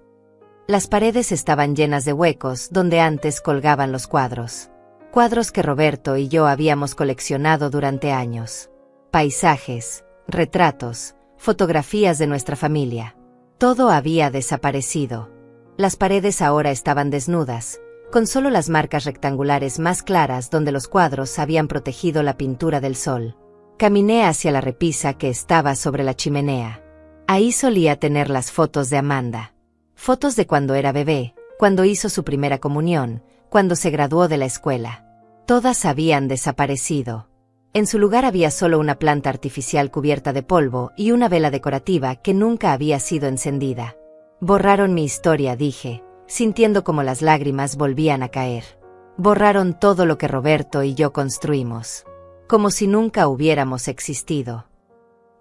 S1: Las paredes estaban llenas de huecos donde antes colgaban los cuadros. Cuadros que Roberto y yo habíamos coleccionado durante años. Paisajes, retratos, fotografías de nuestra familia. Todo había desaparecido. Las paredes ahora estaban desnudas, con solo las marcas rectangulares más claras donde los cuadros habían protegido la pintura del sol. Caminé hacia la repisa que estaba sobre la chimenea. Ahí solía tener las fotos de Amanda. Fotos de cuando era bebé, cuando hizo su primera comunión, cuando se graduó de la escuela. Todas habían desaparecido. En su lugar había solo una planta artificial cubierta de polvo y una vela decorativa que nunca había sido encendida. Borraron mi historia, dije, sintiendo como las lágrimas volvían a caer. Borraron todo lo que Roberto y yo construimos. Como si nunca hubiéramos existido.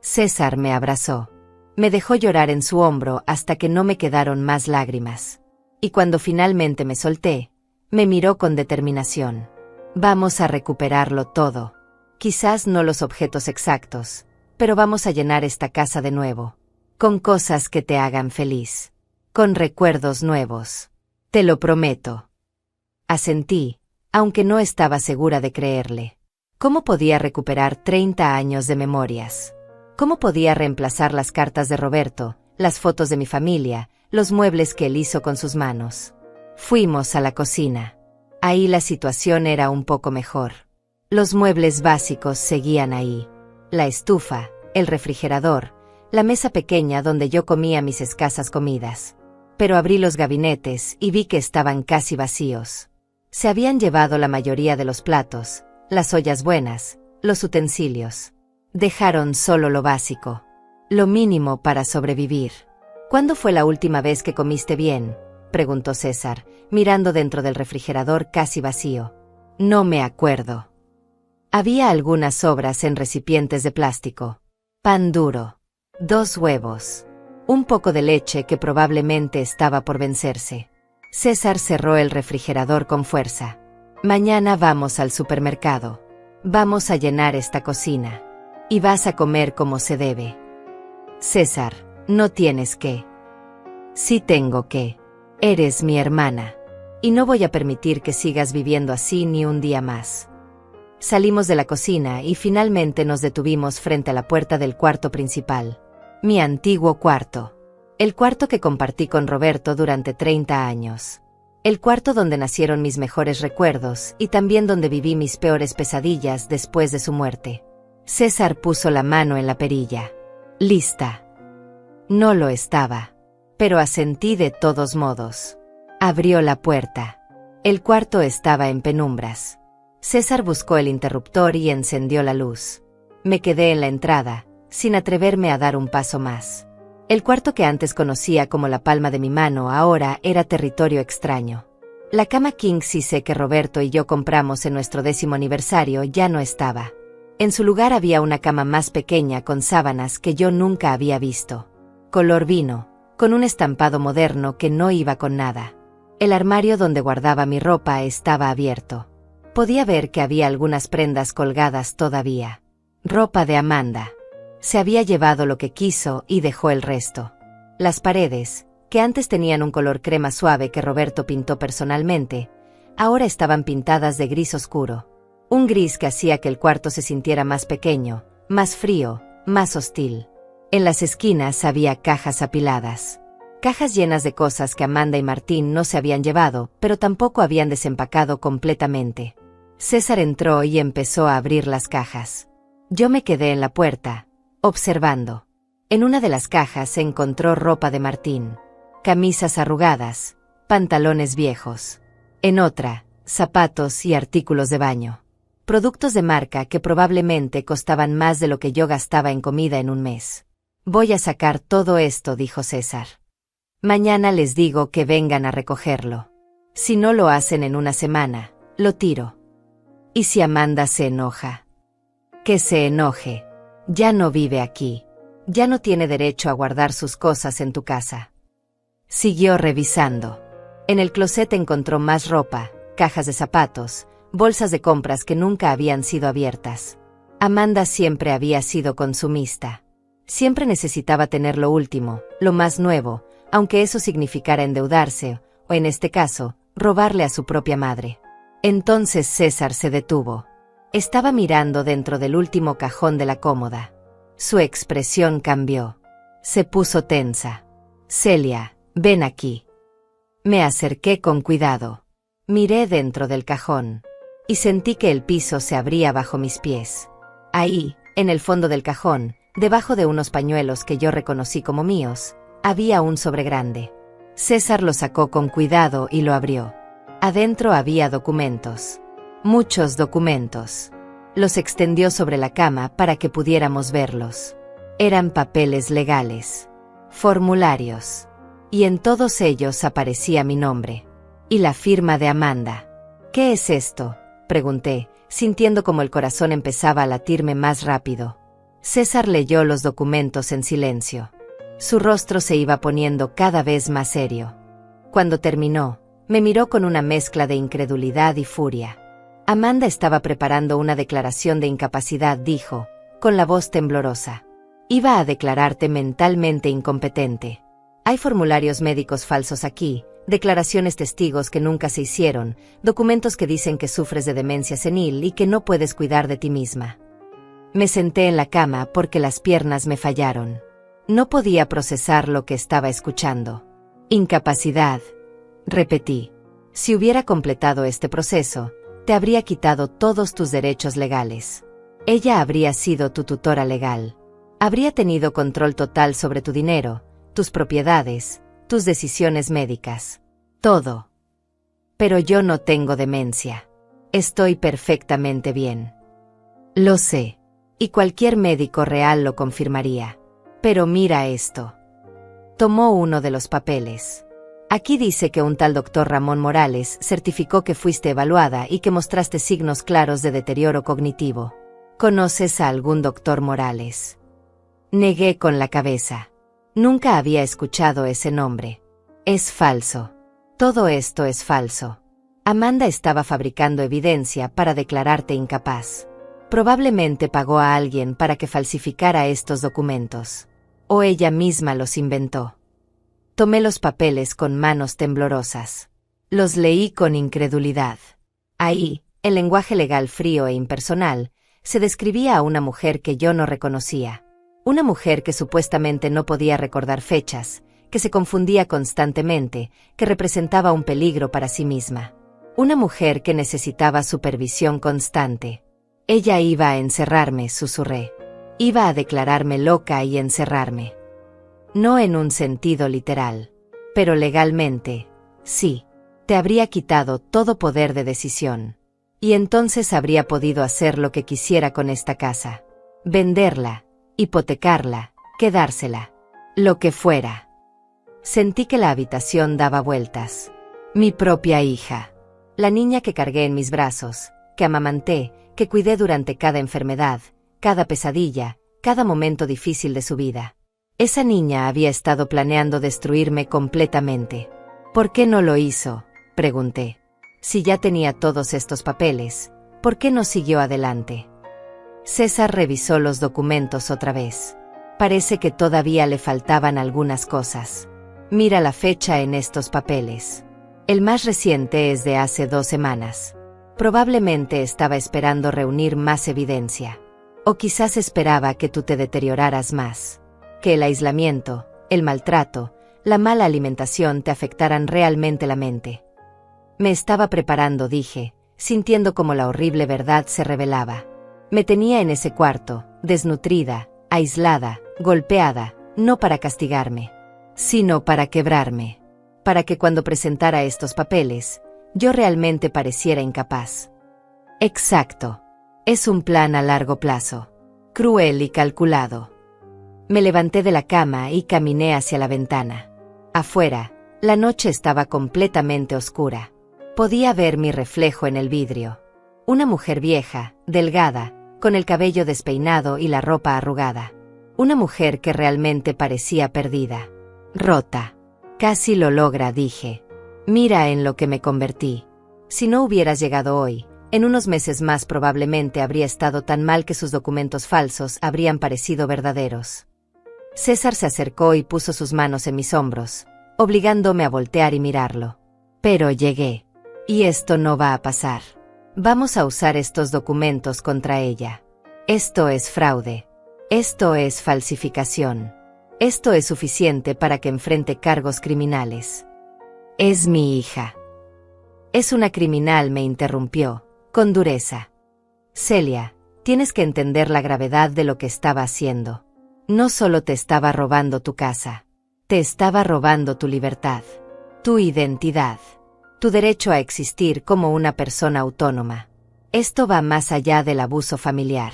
S1: César me abrazó. Me dejó llorar en su hombro hasta que no me quedaron más lágrimas. Y cuando finalmente me solté, me miró con determinación. Vamos a recuperarlo todo. Quizás no los objetos exactos, pero vamos a llenar esta casa de nuevo. Con cosas que te hagan feliz. Con recuerdos nuevos. Te lo prometo. Asentí, aunque no estaba segura de creerle. ¿Cómo podía recuperar 30 años de memorias? ¿Cómo podía reemplazar las cartas de Roberto, las fotos de mi familia, los muebles que él hizo con sus manos? Fuimos a la cocina. Ahí la situación era un poco mejor. Los muebles básicos seguían ahí. La estufa, el refrigerador, la mesa pequeña donde yo comía mis escasas comidas. Pero abrí los gabinetes y vi que estaban casi vacíos. Se habían llevado la mayoría de los platos, las ollas buenas, los utensilios. Dejaron solo lo básico. Lo mínimo para sobrevivir. ¿Cuándo fue la última vez que comiste bien?, preguntó César, mirando dentro del refrigerador casi vacío. No me acuerdo. Había algunas sobras en recipientes de plástico. Pan duro. 2 huevos. Un poco de leche que probablemente estaba por vencerse. César cerró el refrigerador con fuerza. Mañana vamos al supermercado. Vamos a llenar esta cocina. Y vas a comer como se debe. César, no tienes que. Sí tengo que. Eres mi hermana. Y no voy a permitir que sigas viviendo así ni un día más. Salimos de la cocina y finalmente nos detuvimos frente a la puerta del cuarto principal. Mi antiguo cuarto. El cuarto que compartí con Roberto durante 30 años. El cuarto donde nacieron mis mejores recuerdos y también donde viví mis peores pesadillas después de su muerte. César puso la mano en la perilla. Lista. No lo estaba. Pero asentí de todos modos. Abrió la puerta. El cuarto estaba en penumbras. César buscó el interruptor y encendió la luz. Me quedé en la entrada, sin atreverme a dar un paso más. El cuarto que antes conocía como la palma de mi mano ahora era territorio extraño. La cama king size que Roberto y yo compramos en nuestro 10º aniversario ya no estaba. En su lugar había una cama más pequeña con sábanas que yo nunca había visto. Color vino, con un estampado moderno que no iba con nada. El armario donde guardaba mi ropa estaba abierto. Podía ver que había algunas prendas colgadas todavía. Ropa de Amanda. Se había llevado lo que quiso y dejó el resto. Las paredes, que antes tenían un color crema suave que Roberto pintó personalmente, ahora estaban pintadas de gris oscuro. Un gris que hacía que el cuarto se sintiera más pequeño, más frío, más hostil. En las esquinas había cajas apiladas. Cajas llenas de cosas que Amanda y Martín no se habían llevado, pero tampoco habían desempacado completamente. César entró y empezó a abrir las cajas. Yo me quedé en la puerta, observando. En una de las cajas se encontró ropa de Martín. Camisas arrugadas, pantalones viejos. En otra, zapatos y artículos de baño. Productos de marca que probablemente costaban más de lo que yo gastaba en comida en un mes. Voy a sacar todo esto, dijo César. Mañana les digo que vengan a recogerlo. Si no lo hacen en una semana, lo tiro. ¿Y si Amanda se enoja? Que se enoje. Ya no vive aquí. Ya no tiene derecho a guardar sus cosas en tu casa. Siguió revisando. En el closet encontró más ropa, cajas de zapatos, bolsas de compras que nunca habían sido abiertas. Amanda siempre había sido consumista. Siempre necesitaba tener lo último, lo más nuevo, aunque eso significara endeudarse, o en este caso, robarle a su propia madre. Entonces César se detuvo. Estaba mirando dentro del último cajón de la cómoda. Su expresión cambió. Se puso tensa. Celia, ven aquí. Me acerqué con cuidado. Miré dentro del cajón. Y sentí que el piso se abría bajo mis pies. Ahí, en el fondo del cajón, debajo de unos pañuelos que yo reconocí como míos, había un sobre grande. César lo sacó con cuidado y lo abrió. Adentro había documentos. Muchos documentos. Los extendió sobre la cama para que pudiéramos verlos. Eran papeles legales. Formularios. Y en todos ellos aparecía mi nombre. Y la firma de Amanda. ¿Qué es esto?, pregunté, sintiendo como el corazón empezaba a latirme más rápido. César leyó los documentos en silencio. Su rostro se iba poniendo cada vez más serio. Cuando terminó, me miró con una mezcla de incredulidad y furia. Amanda estaba preparando una declaración de incapacidad, dijo, con la voz temblorosa. Iba a declararte mentalmente incompetente. Hay formularios médicos falsos aquí, declaraciones testigos que nunca se hicieron, documentos que dicen que sufres de demencia senil y que no puedes cuidar de ti misma. Me senté en la cama porque las piernas me fallaron. No podía procesar lo que estaba escuchando. Incapacidad, repetí. Si hubiera completado este proceso, te habría quitado todos tus derechos legales. Ella habría sido tu tutora legal. Habría tenido control total sobre tu dinero, tus propiedades, tus decisiones médicas. Todo. Pero yo no tengo demencia. Estoy perfectamente bien. Lo sé. Y cualquier médico real lo confirmaría. Pero mira esto. Tomó uno de los papeles. Aquí dice que un tal doctor Ramón Morales certificó que fuiste evaluada y que mostraste signos claros de deterioro cognitivo. ¿Conoces a algún doctor Morales? Negué con la cabeza. Nunca había escuchado ese nombre. Es falso. Todo esto es falso. Amanda estaba fabricando evidencia para declararte incapaz. Probablemente pagó a alguien para que falsificara estos documentos. O ella misma los inventó. Tomé los papeles con manos temblorosas. Los leí con incredulidad. Ahí, en lenguaje legal frío e impersonal, se describía a una mujer que yo no reconocía. Una mujer que supuestamente no podía recordar fechas, que se confundía constantemente, que representaba un peligro para sí misma. Una mujer que necesitaba supervisión constante. Ella iba a encerrarme, susurré. Iba a declararme loca y encerrarme. No en un sentido literal, pero legalmente, sí. Te habría quitado todo poder de decisión. Y entonces habría podido hacer lo que quisiera con esta casa. Venderla, hipotecarla, quedársela. Lo que fuera. Sentí que la habitación daba vueltas. Mi propia hija. La niña que cargué en mis brazos, que amamanté, que cuidé durante cada enfermedad, cada pesadilla, cada momento difícil de su vida. Esa niña había estado planeando destruirme completamente. ¿Por qué no lo hizo?, pregunté. Si ya tenía todos estos papeles, ¿por qué no siguió adelante? César revisó los documentos otra vez. Parece que todavía le faltaban algunas cosas. Mira la fecha en estos papeles. El más reciente es de hace 2 semanas. Probablemente estaba esperando reunir más evidencia. O quizás esperaba que tú te deterioraras más. Que el aislamiento, el maltrato, la mala alimentación te afectaran realmente la mente. Me estaba preparando, dije, sintiendo como la horrible verdad se revelaba. Me tenía en ese cuarto, desnutrida, aislada, golpeada, no para castigarme, sino para quebrarme. Para que cuando presentara estos papeles, yo realmente pareciera incapaz. Exacto. Es un plan a largo plazo. Cruel y calculado. Me levanté de la cama y caminé hacia la ventana. Afuera, la noche estaba completamente oscura. Podía ver mi reflejo en el vidrio. Una mujer vieja, delgada, con el cabello despeinado y la ropa arrugada. Una mujer que realmente parecía perdida. Rota. Casi lo logra, dije. Mira en lo que me convertí. Si no hubieras llegado hoy, en unos meses más probablemente habría estado tan mal que sus documentos falsos habrían parecido verdaderos. César se acercó y puso sus manos en mis hombros, obligándome a voltear y mirarlo. Pero llegué. Y esto no va a pasar. Vamos a usar estos documentos contra ella. Esto es fraude. Esto es falsificación. Esto es suficiente para que enfrente cargos criminales. Es mi hija. Es una criminal, me interrumpió, con dureza. Celia, tienes que entender la gravedad de lo que estaba haciendo. No solo te estaba robando tu casa, te estaba robando tu libertad, tu identidad, tu derecho a existir como una persona autónoma. Esto va más allá del abuso familiar.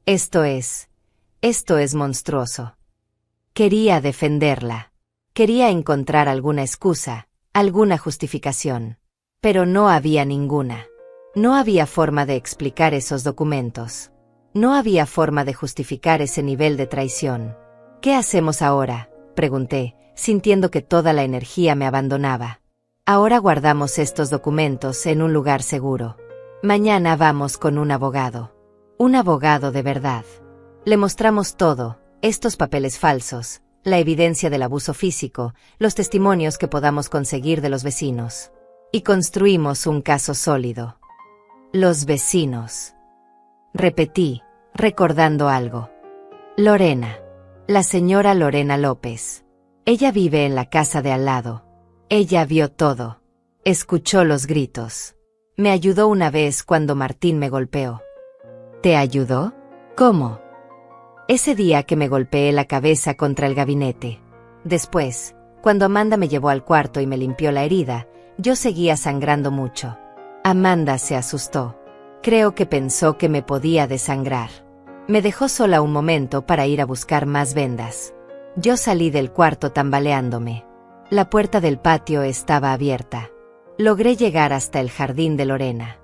S1: Esto es monstruoso. Quería defenderla. Quería encontrar alguna excusa, alguna justificación. Pero no había ninguna. No había forma de explicar esos documentos. No había forma de justificar ese nivel de traición. ¿Qué hacemos ahora?, pregunté, sintiendo que toda la energía me abandonaba. Ahora guardamos estos documentos en un lugar seguro. Mañana vamos con un abogado. Un abogado de verdad. Le mostramos todo, estos papeles falsos, la evidencia del abuso físico, los testimonios que podamos conseguir de los vecinos. Y construimos un caso sólido. Los vecinos. Repetí, recordando algo. Lorena. La señora Lorena López. Ella vive en la casa de al lado. Ella vio todo. Escuchó los gritos. Me ayudó una vez cuando Martín me golpeó. ¿Te ayudó? ¿Cómo? Ese día que me golpeé la cabeza contra el gabinete. Después, cuando Amanda me llevó al cuarto y me limpió la herida, yo seguía sangrando mucho. Amanda se asustó. Creo que pensó que me podía desangrar. Me dejó sola un momento para ir a buscar más vendas. Yo salí del cuarto tambaleándome. La puerta del patio estaba abierta. Logré llegar hasta el jardín de Lorena.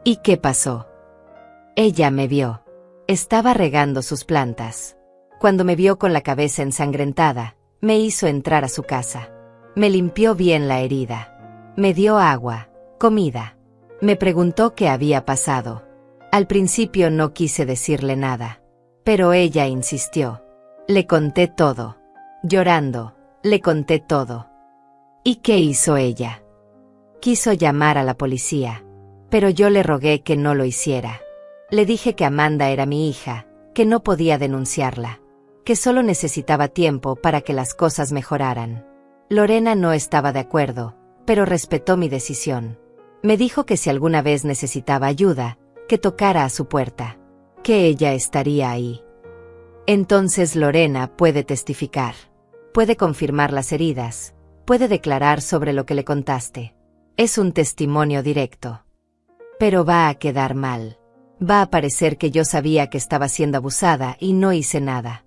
S1: ¿Y qué pasó? Ella me vio. Estaba regando sus plantas. Cuando me vio con la cabeza ensangrentada, me hizo entrar a su casa. Me limpió bien la herida. Me dio agua, comida. Me preguntó qué había pasado. Al principio no quise decirle nada. Pero ella insistió. Le conté todo. Llorando. Le conté todo. ¿Y qué hizo ella? Quiso llamar a la policía, pero yo le rogué que no lo hiciera. Le dije que Amanda era mi hija, que no podía denunciarla, que solo necesitaba tiempo para que las cosas mejoraran. Lorena no estaba de acuerdo, pero respetó mi decisión. Me dijo que si alguna vez necesitaba ayuda, que tocara a su puerta, que ella estaría ahí. Entonces Lorena puede testificar. Puede confirmar las heridas, puede declarar sobre lo que le contaste. Es un testimonio directo. Pero va a quedar mal. Va a parecer que yo sabía que estaba siendo abusada y no hice nada.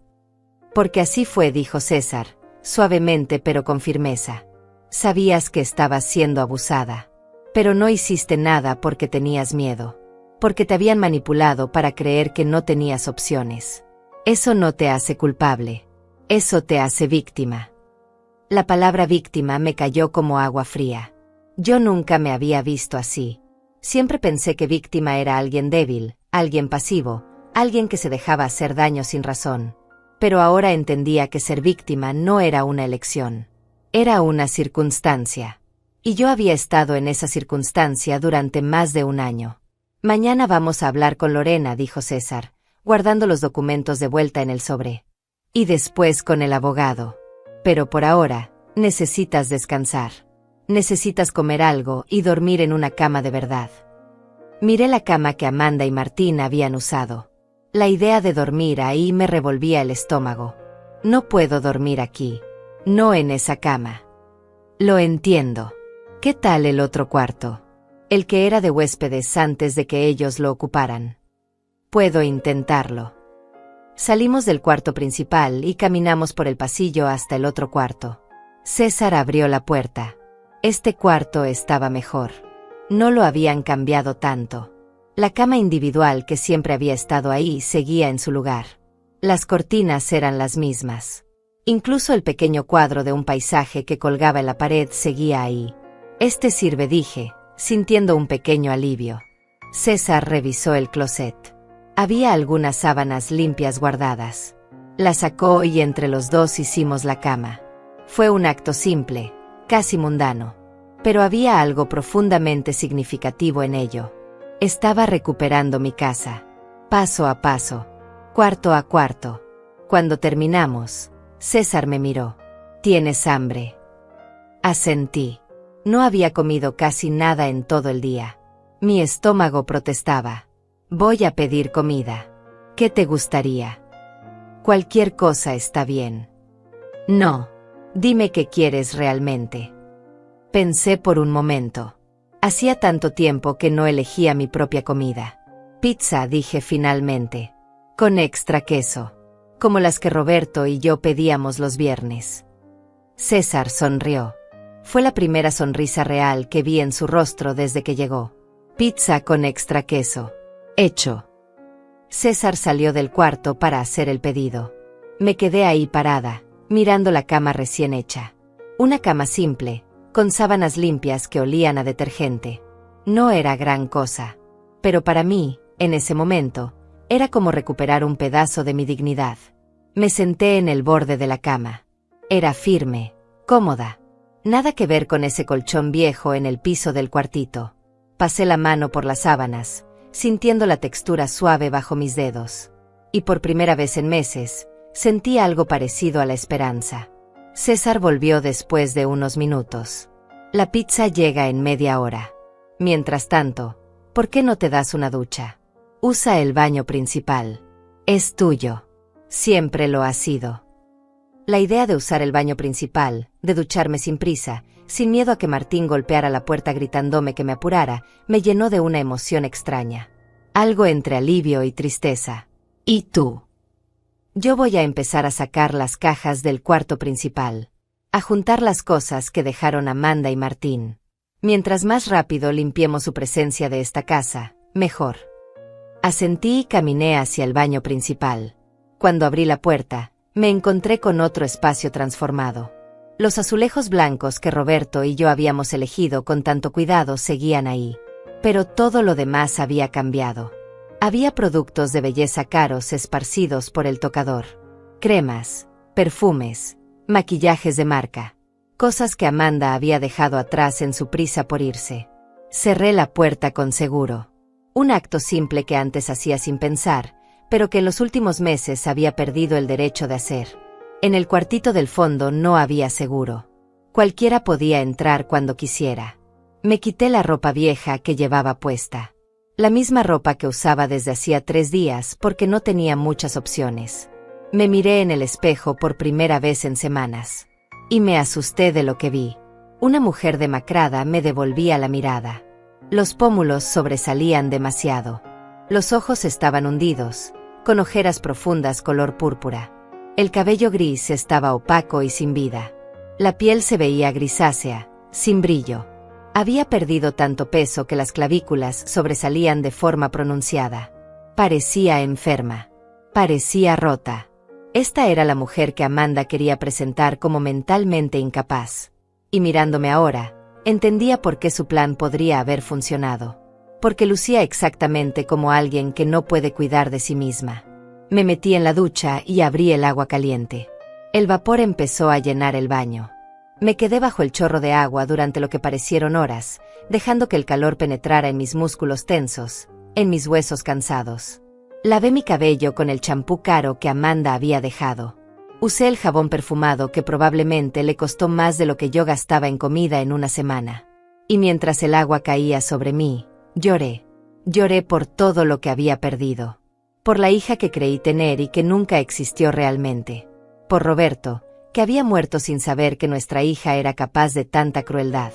S1: Porque así fue, dijo César, suavemente pero con firmeza. Sabías que estabas siendo abusada. Pero no hiciste nada porque tenías miedo. Porque te habían manipulado para creer que no tenías opciones. Eso no te hace culpable. Eso te hace víctima. La palabra víctima me cayó como agua fría. Yo nunca me había visto así. Siempre pensé que víctima era alguien débil, alguien pasivo, alguien que se dejaba hacer daño sin razón. Pero ahora entendía que ser víctima no era una elección. Era una circunstancia. Y yo había estado en esa circunstancia durante más de un año. Mañana vamos a hablar con Lorena, dijo César, guardando los documentos de vuelta en el sobre. Y después con el abogado. Pero por ahora, necesitas descansar. Necesitas comer algo y dormir en una cama de verdad. Miré la cama que Amanda y Martín habían usado. La idea de dormir ahí me revolvía el estómago. No puedo dormir aquí. No en esa cama. Lo entiendo. ¿Qué tal el otro cuarto? El que era de huéspedes antes de que ellos lo ocuparan. Puedo intentarlo. Salimos del cuarto principal y caminamos por el pasillo hasta el otro cuarto. César abrió la puerta. Este cuarto estaba mejor. No lo habían cambiado tanto. La cama individual que siempre había estado ahí seguía en su lugar. Las cortinas eran las mismas. Incluso el pequeño cuadro de un paisaje que colgaba en la pared seguía ahí. Este sirve, dije, sintiendo un pequeño alivio. César revisó el closet. Había algunas sábanas limpias guardadas. La sacó y entre los dos hicimos la cama. Fue un acto simple, casi mundano. Pero había algo profundamente significativo en ello. Estaba recuperando mi casa. Paso a paso. Cuarto a cuarto. Cuando terminamos, César me miró. ¿Tienes hambre? Asentí. No había comido casi nada en todo el día. Mi estómago protestaba. Voy a pedir comida. ¿Qué te gustaría? Cualquier cosa está bien. No. Dime qué quieres realmente. Pensé por un momento. Hacía tanto tiempo que no elegía mi propia comida. Pizza, dije finalmente. Con extra queso. Como las que Roberto y yo pedíamos los viernes. César sonrió. Fue la primera sonrisa real que vi en su rostro desde que llegó. Pizza con extra queso. Hecho. César salió del cuarto para hacer el pedido. Me quedé ahí parada, mirando la cama recién hecha. Una cama simple, con sábanas limpias que olían a detergente. No era gran cosa. Pero para mí, en ese momento, era como recuperar un pedazo de mi dignidad. Me senté en el borde de la cama. Era firme, cómoda. Nada que ver con ese colchón viejo en el piso del cuartito. Pasé la mano por las sábanas, sintiendo la textura suave bajo mis dedos. Y por primera vez en meses, sentí algo parecido a la esperanza. César volvió después de unos minutos. La pizza llega en media hora. Mientras tanto, ¿por qué no te das una ducha? Usa el baño principal. Es tuyo. Siempre lo ha sido. La idea de usar el baño principal, de ducharme sin prisa, sin miedo a que Martín golpeara la puerta gritándome que me apurara, me llenó de una emoción extraña. Algo entre alivio y tristeza. ¿Y tú? Yo voy a empezar a sacar las cajas del cuarto principal. A juntar las cosas que dejaron Amanda y Martín. Mientras más rápido limpiemos su presencia de esta casa, mejor. Asentí y caminé hacia el baño principal. Cuando abrí la puerta, me encontré con otro espacio transformado. Los azulejos blancos que Roberto y yo habíamos elegido con tanto cuidado seguían ahí. Pero todo lo demás había cambiado. Había productos de belleza caros esparcidos por el tocador. Cremas, perfumes, maquillajes de marca. Cosas que Amanda había dejado atrás en su prisa por irse. Cerré la puerta con seguro. Un acto simple que antes hacía sin pensar, pero que en los últimos meses había perdido el derecho de hacer. En el cuartito del fondo no había seguro. Cualquiera podía entrar cuando quisiera. Me quité la ropa vieja que llevaba puesta. La misma ropa que usaba desde hacía 3 días porque no tenía muchas opciones. Me miré en el espejo por primera vez en semanas. Y me asusté de lo que vi. Una mujer demacrada me devolvía la mirada. Los pómulos sobresalían demasiado. Los ojos estaban hundidos, con ojeras profundas color púrpura. El cabello gris estaba opaco y sin vida. La piel se veía grisácea, sin brillo. Había perdido tanto peso que las clavículas sobresalían de forma pronunciada. Parecía enferma. Parecía rota. Esta era la mujer que Amanda quería presentar como mentalmente incapaz. Y mirándome ahora, entendía por qué su plan podría haber funcionado. Porque lucía exactamente como alguien que no puede cuidar de sí misma. Me metí en la ducha y abrí el agua caliente. El vapor empezó a llenar el baño. Me quedé bajo el chorro de agua durante lo que parecieron horas, dejando que el calor penetrara en mis músculos tensos, en mis huesos cansados. Lavé mi cabello con el champú caro que Amanda había dejado. Usé el jabón perfumado que probablemente le costó más de lo que yo gastaba en comida en una semana. Y mientras el agua caía sobre mí, lloré. Lloré por todo lo que había perdido. Por la hija que creí tener y que nunca existió realmente. Por Roberto, que había muerto sin saber que nuestra hija era capaz de tanta crueldad.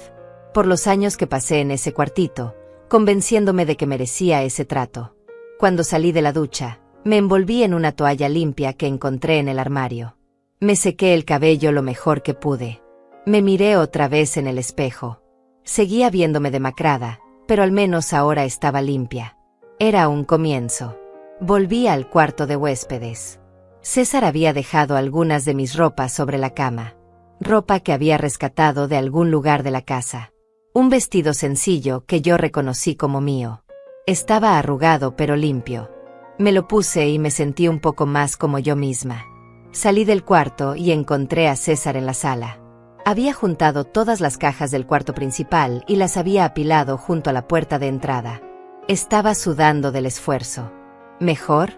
S1: Por los años que pasé en ese cuartito, convenciéndome de que merecía ese trato. Cuando salí de la ducha, me envolví en una toalla limpia que encontré en el armario. Me sequé el cabello lo mejor que pude. Me miré otra vez en el espejo. Seguía viéndome demacrada, pero al menos ahora estaba limpia. Era un comienzo. Volví al cuarto de huéspedes. César había dejado algunas de mis ropas sobre la cama. Ropa que había rescatado de algún lugar de la casa. Un vestido sencillo que yo reconocí como mío. Estaba arrugado pero limpio. Me lo puse y me sentí un poco más como yo misma. Salí del cuarto y encontré a César en la sala. Había juntado todas las cajas del cuarto principal y las había apilado junto a la puerta de entrada. Estaba sudando del esfuerzo. ¿Mejor?,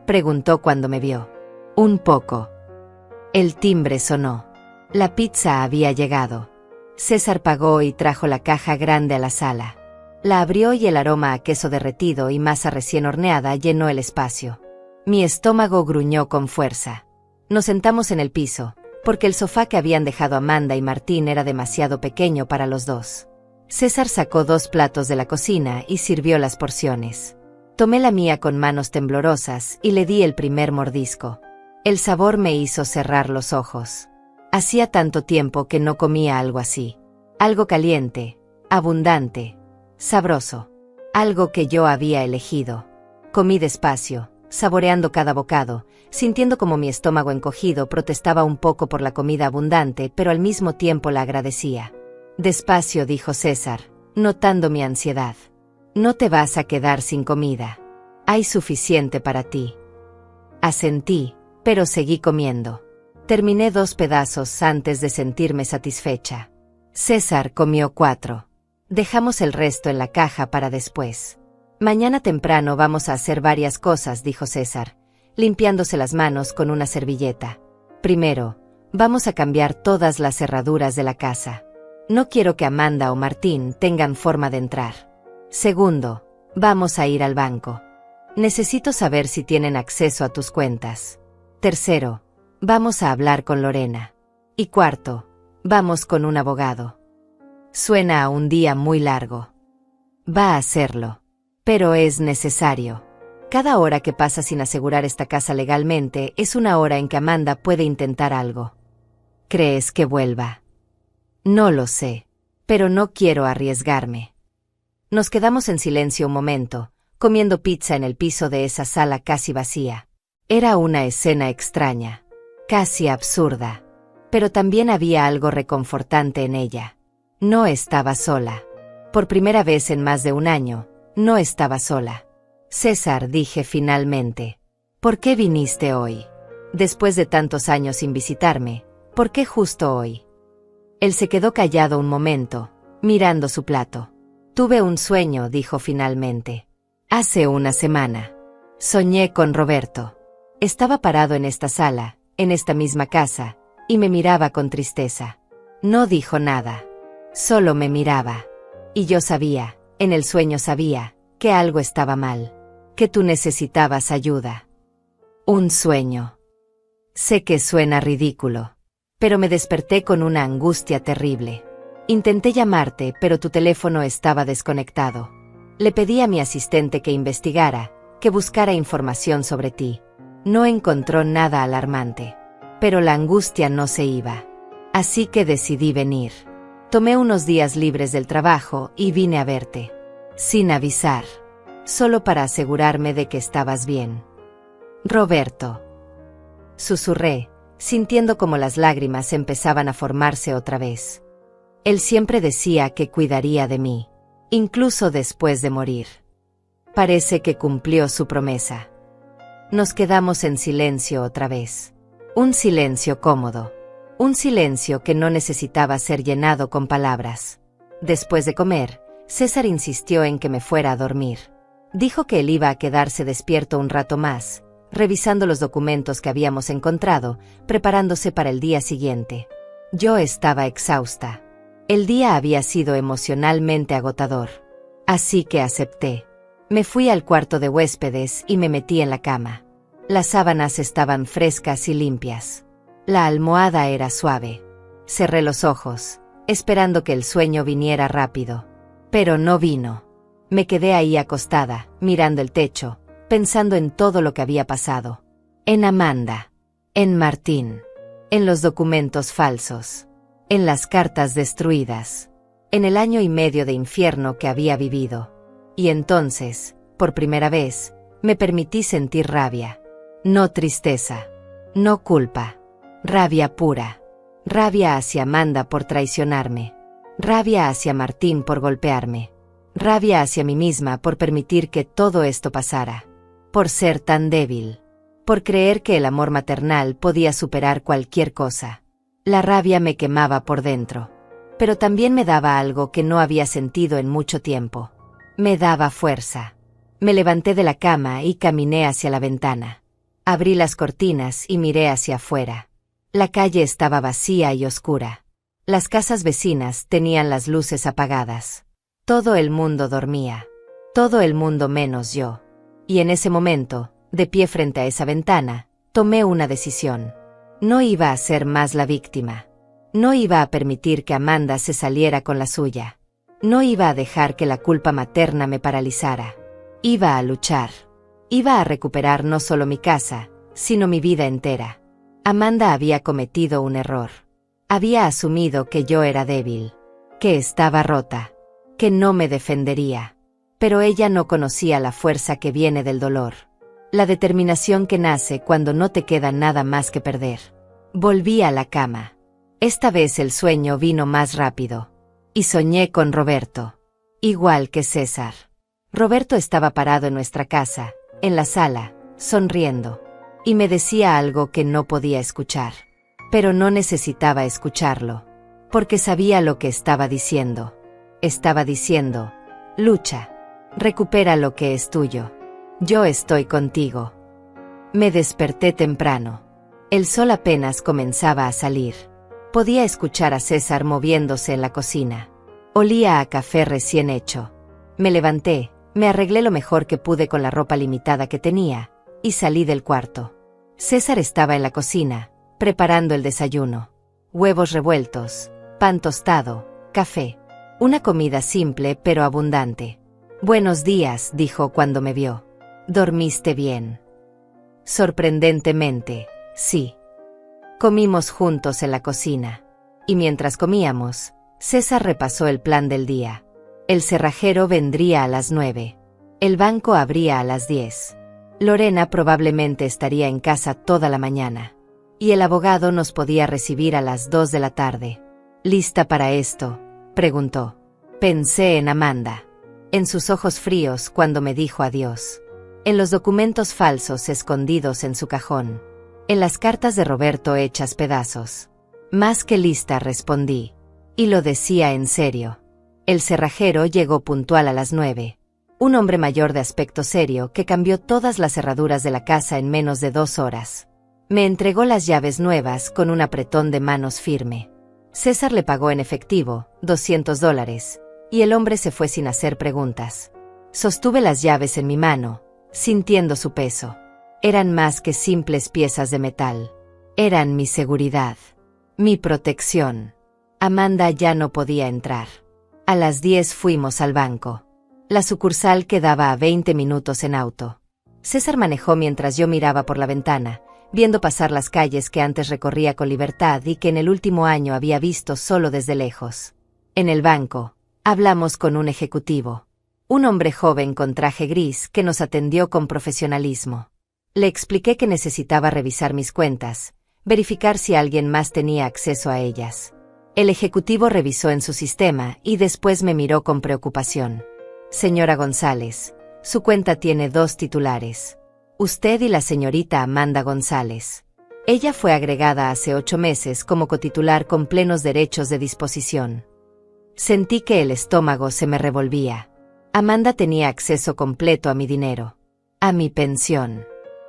S1: preguntó cuando me vio. Un poco. El timbre sonó. La pizza había llegado. César pagó y trajo la caja grande a la sala. La abrió y el aroma a queso derretido y masa recién horneada llenó el espacio. Mi estómago gruñó con fuerza. Nos sentamos en el piso, porque el sofá que habían dejado Amanda y Martín era demasiado pequeño para los dos. César sacó 2 platos de la cocina y sirvió las porciones. Tomé la mía con manos temblorosas y le di el primer mordisco. El sabor me hizo cerrar los ojos. Hacía tanto tiempo que no comía algo así. Algo caliente, abundante, sabroso. Algo que yo había elegido. Comí despacio, saboreando cada bocado, sintiendo como mi estómago encogido protestaba un poco por la comida abundante, pero al mismo tiempo la agradecía. Despacio, dijo César, notando mi ansiedad. No te vas a quedar sin comida. Hay suficiente para ti. Asentí, pero seguí comiendo. Terminé 2 pedazos antes de sentirme satisfecha. César comió 4. Dejamos el resto en la caja para después. Mañana temprano vamos a hacer varias cosas, dijo César, limpiándose las manos con una servilleta. Primero, vamos a cambiar todas las cerraduras de la casa. No quiero que Amanda o Martín tengan forma de entrar. Segundo, vamos a ir al banco. Necesito saber si tienen acceso a tus cuentas. Tercero, vamos a hablar con Lorena. Y cuarto, vamos con un abogado. Suena a un día muy largo. Va a hacerlo. Pero es necesario. Cada hora que pasa sin asegurar esta casa legalmente es una hora en que Amanda puede intentar algo. ¿Crees que vuelva? No lo sé, pero no quiero arriesgarme. Nos quedamos en silencio un momento, comiendo pizza en el piso de esa sala casi vacía. Era una escena extraña, casi absurda, pero también había algo reconfortante en ella. No estaba sola. Por primera vez en más de un año, no estaba sola. César, dije finalmente. ¿Por qué viniste hoy? Después de tantos años sin visitarme, ¿por qué justo hoy? Él se quedó callado un momento, mirando su plato. Tuve un sueño, dijo finalmente. Hace una semana. Soñé con Roberto. Estaba parado en esta sala, en esta misma casa, y me miraba con tristeza. No dijo nada. Solo me miraba. Y yo sabía, en el sueño sabía, que algo estaba mal. Que tú necesitabas ayuda. Un sueño. Sé que suena ridículo, pero me desperté con una angustia terrible. Intenté llamarte, pero tu teléfono estaba desconectado. Le pedí a mi asistente que investigara, que buscara información sobre ti. No encontró nada alarmante. Pero la angustia no se iba. Así que decidí venir. Tomé unos días libres del trabajo y vine a verte. Sin avisar. Solo para asegurarme de que estabas bien. Roberto. Susurré, sintiendo como las lágrimas empezaban a formarse otra vez. Él siempre decía que cuidaría de mí, incluso después de morir. Parece que cumplió su promesa. Nos quedamos en silencio otra vez. Un silencio cómodo. Un silencio que no necesitaba ser llenado con palabras. Después de comer, César insistió en que me fuera a dormir. Dijo que él iba a quedarse despierto un rato más, revisando los documentos que habíamos encontrado, preparándose para el día siguiente. Yo estaba exhausta. El día había sido emocionalmente agotador. Así que acepté. Me fui al cuarto de huéspedes y me metí en la cama. Las sábanas estaban frescas y limpias. La almohada era suave. Cerré los ojos, esperando que el sueño viniera rápido. Pero no vino. Me quedé ahí acostada, mirando el techo, pensando en todo lo que había pasado. En Amanda. En Martín. En los documentos falsos. En las cartas destruidas. En el 1.5 años de infierno que había vivido. Y entonces, por primera vez, me permití sentir rabia. No tristeza. No culpa. Rabia pura. Rabia hacia Amanda por traicionarme. Rabia hacia Martín por golpearme. Rabia hacia mí misma por permitir que todo esto pasara. Por ser tan débil. Por creer que el amor maternal podía superar cualquier cosa. La rabia me quemaba por dentro. Pero también me daba algo que no había sentido en mucho tiempo. Me daba fuerza. Me levanté de la cama y caminé hacia la ventana. Abrí las cortinas y miré hacia afuera. La calle estaba vacía y oscura. Las casas vecinas tenían las luces apagadas. Todo el mundo dormía. Todo el mundo menos yo. Y en ese momento, de pie frente a esa ventana, tomé una decisión. No iba a ser más la víctima. No iba a permitir que Amanda se saliera con la suya. No iba a dejar que la culpa materna me paralizara. Iba a luchar. Iba a recuperar no solo mi casa, sino mi vida entera. Amanda había cometido un error. Había asumido que yo era débil. Que estaba rota. Que no me defendería. Pero ella no conocía la fuerza que viene del dolor. La determinación que nace cuando no te queda nada más que perder. Volví a la cama. Esta vez el sueño vino más rápido. Y soñé con Roberto. Igual que César. Roberto estaba parado en nuestra casa, en la sala, sonriendo. Y me decía algo que no podía escuchar. Pero no necesitaba escucharlo. Porque sabía lo que estaba diciendo. Estaba diciendo, lucha. Recupera lo que es tuyo. Yo estoy contigo. Me desperté temprano. El sol apenas comenzaba a salir. Podía escuchar a César moviéndose en la cocina. Olía a café recién hecho. Me levanté, me arreglé lo mejor que pude con la ropa limitada que tenía, y salí del cuarto. César estaba en la cocina, preparando el desayuno. Huevos revueltos, pan tostado, café. Una comida simple pero abundante. «Buenos días», dijo cuando me vio. «¿Dormiste bien?» Sorprendentemente, sí. Comimos juntos en la cocina. Y mientras comíamos, César repasó el plan del día. El cerrajero vendría a las 9. El banco abría a las 10. Lorena probablemente estaría en casa toda la mañana. Y el abogado nos podía recibir a las 2 de la tarde. «¿Lista para esto?», preguntó. Pensé en Amanda. En sus ojos fríos cuando me dijo adiós. En los documentos falsos escondidos en su cajón. En las cartas de Roberto hechas pedazos. Más que lista, respondí. Y lo decía en serio. El cerrajero llegó puntual a las 9. Un hombre mayor de aspecto serio que cambió todas las cerraduras de la casa en menos de 2 horas. Me entregó las llaves nuevas con un apretón de manos firme. César le pagó en efectivo, $200, y el hombre se fue sin hacer preguntas. Sostuve las llaves en mi mano, sintiendo su peso. Eran más que simples piezas de metal. Eran mi seguridad. Mi protección. Amanda ya no podía entrar. A las 10 fuimos al banco. La sucursal quedaba a 20 minutos en auto. César manejó mientras yo miraba por la ventana, viendo pasar las calles que antes recorría con libertad y que en el último año había visto solo desde lejos. En el banco, hablamos con un ejecutivo. Un hombre joven con traje gris que nos atendió con profesionalismo. Le expliqué que necesitaba revisar mis cuentas, verificar si alguien más tenía acceso a ellas. El ejecutivo revisó en su sistema y después me miró con preocupación. «Señora González, su cuenta tiene 2 titulares. Usted y la señorita Amanda González. Ella fue agregada hace 8 meses como cotitular con plenos derechos de disposición». Sentí que el estómago se me revolvía. Amanda tenía acceso completo a mi dinero, a mi pensión,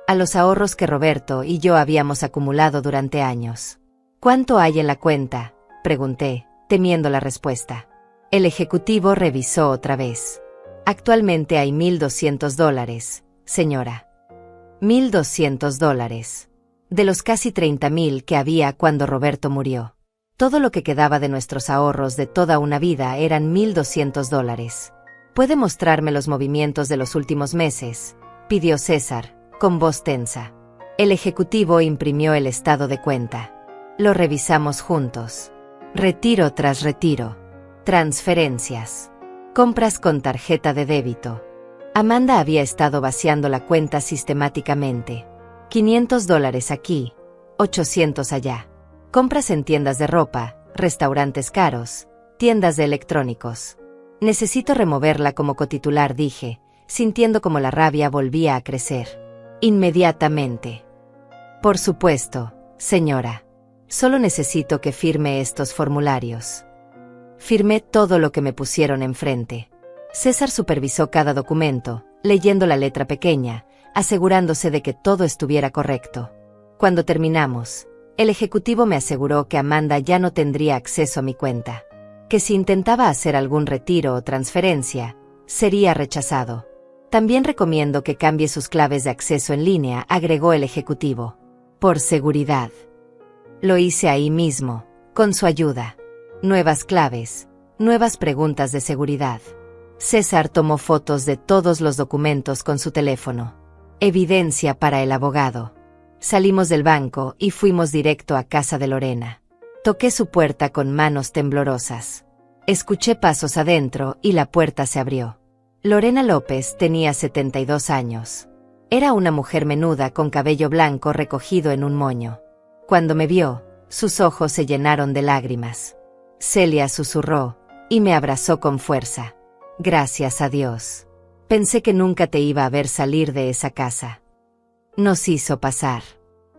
S1: a los ahorros que Roberto y yo habíamos acumulado durante años. «¿Cuánto hay en la cuenta?», pregunté, temiendo la respuesta. El ejecutivo revisó otra vez. «Actualmente hay $1,200, señora». $1,200. De los casi 30,000 que había cuando Roberto murió. Todo lo que quedaba de nuestros ahorros de toda una vida eran $1,200. «¿Puede mostrarme los movimientos de los últimos meses?», pidió César, con voz tensa. El ejecutivo imprimió el estado de cuenta. Lo revisamos juntos. Retiro tras retiro. Transferencias. Compras con tarjeta de débito. Amanda había estado vaciando la cuenta sistemáticamente. $500 aquí, 800 allá. Compras en tiendas de ropa, restaurantes caros, tiendas de electrónicos. Necesito removerla como cotitular, dije, sintiendo como la rabia volvía a crecer. Inmediatamente. Por supuesto, señora. Solo necesito que firme estos formularios. Firmé todo lo que me pusieron enfrente. César supervisó cada documento, leyendo la letra pequeña, asegurándose de que todo estuviera correcto. Cuando terminamos, el ejecutivo me aseguró que Amanda ya no tendría acceso a mi cuenta, que si intentaba hacer algún retiro o transferencia, sería rechazado. También recomiendo que cambie sus claves de acceso en línea, agregó el ejecutivo. Por seguridad. Lo hice ahí mismo, con su ayuda. Nuevas claves, nuevas preguntas de seguridad. César tomó fotos de todos los documentos con su teléfono. Evidencia para el abogado. Salimos del banco y fuimos directo a casa de Lorena. Toqué su puerta con manos temblorosas. Escuché pasos adentro y la puerta se abrió. Lorena López tenía 72 años. Era una mujer menuda con cabello blanco recogido en un moño. Cuando me vio, sus ojos se llenaron de lágrimas. Celia, susurró, y me abrazó con fuerza. Gracias a Dios. Pensé que nunca te iba a ver salir de esa casa. Nos hizo pasar.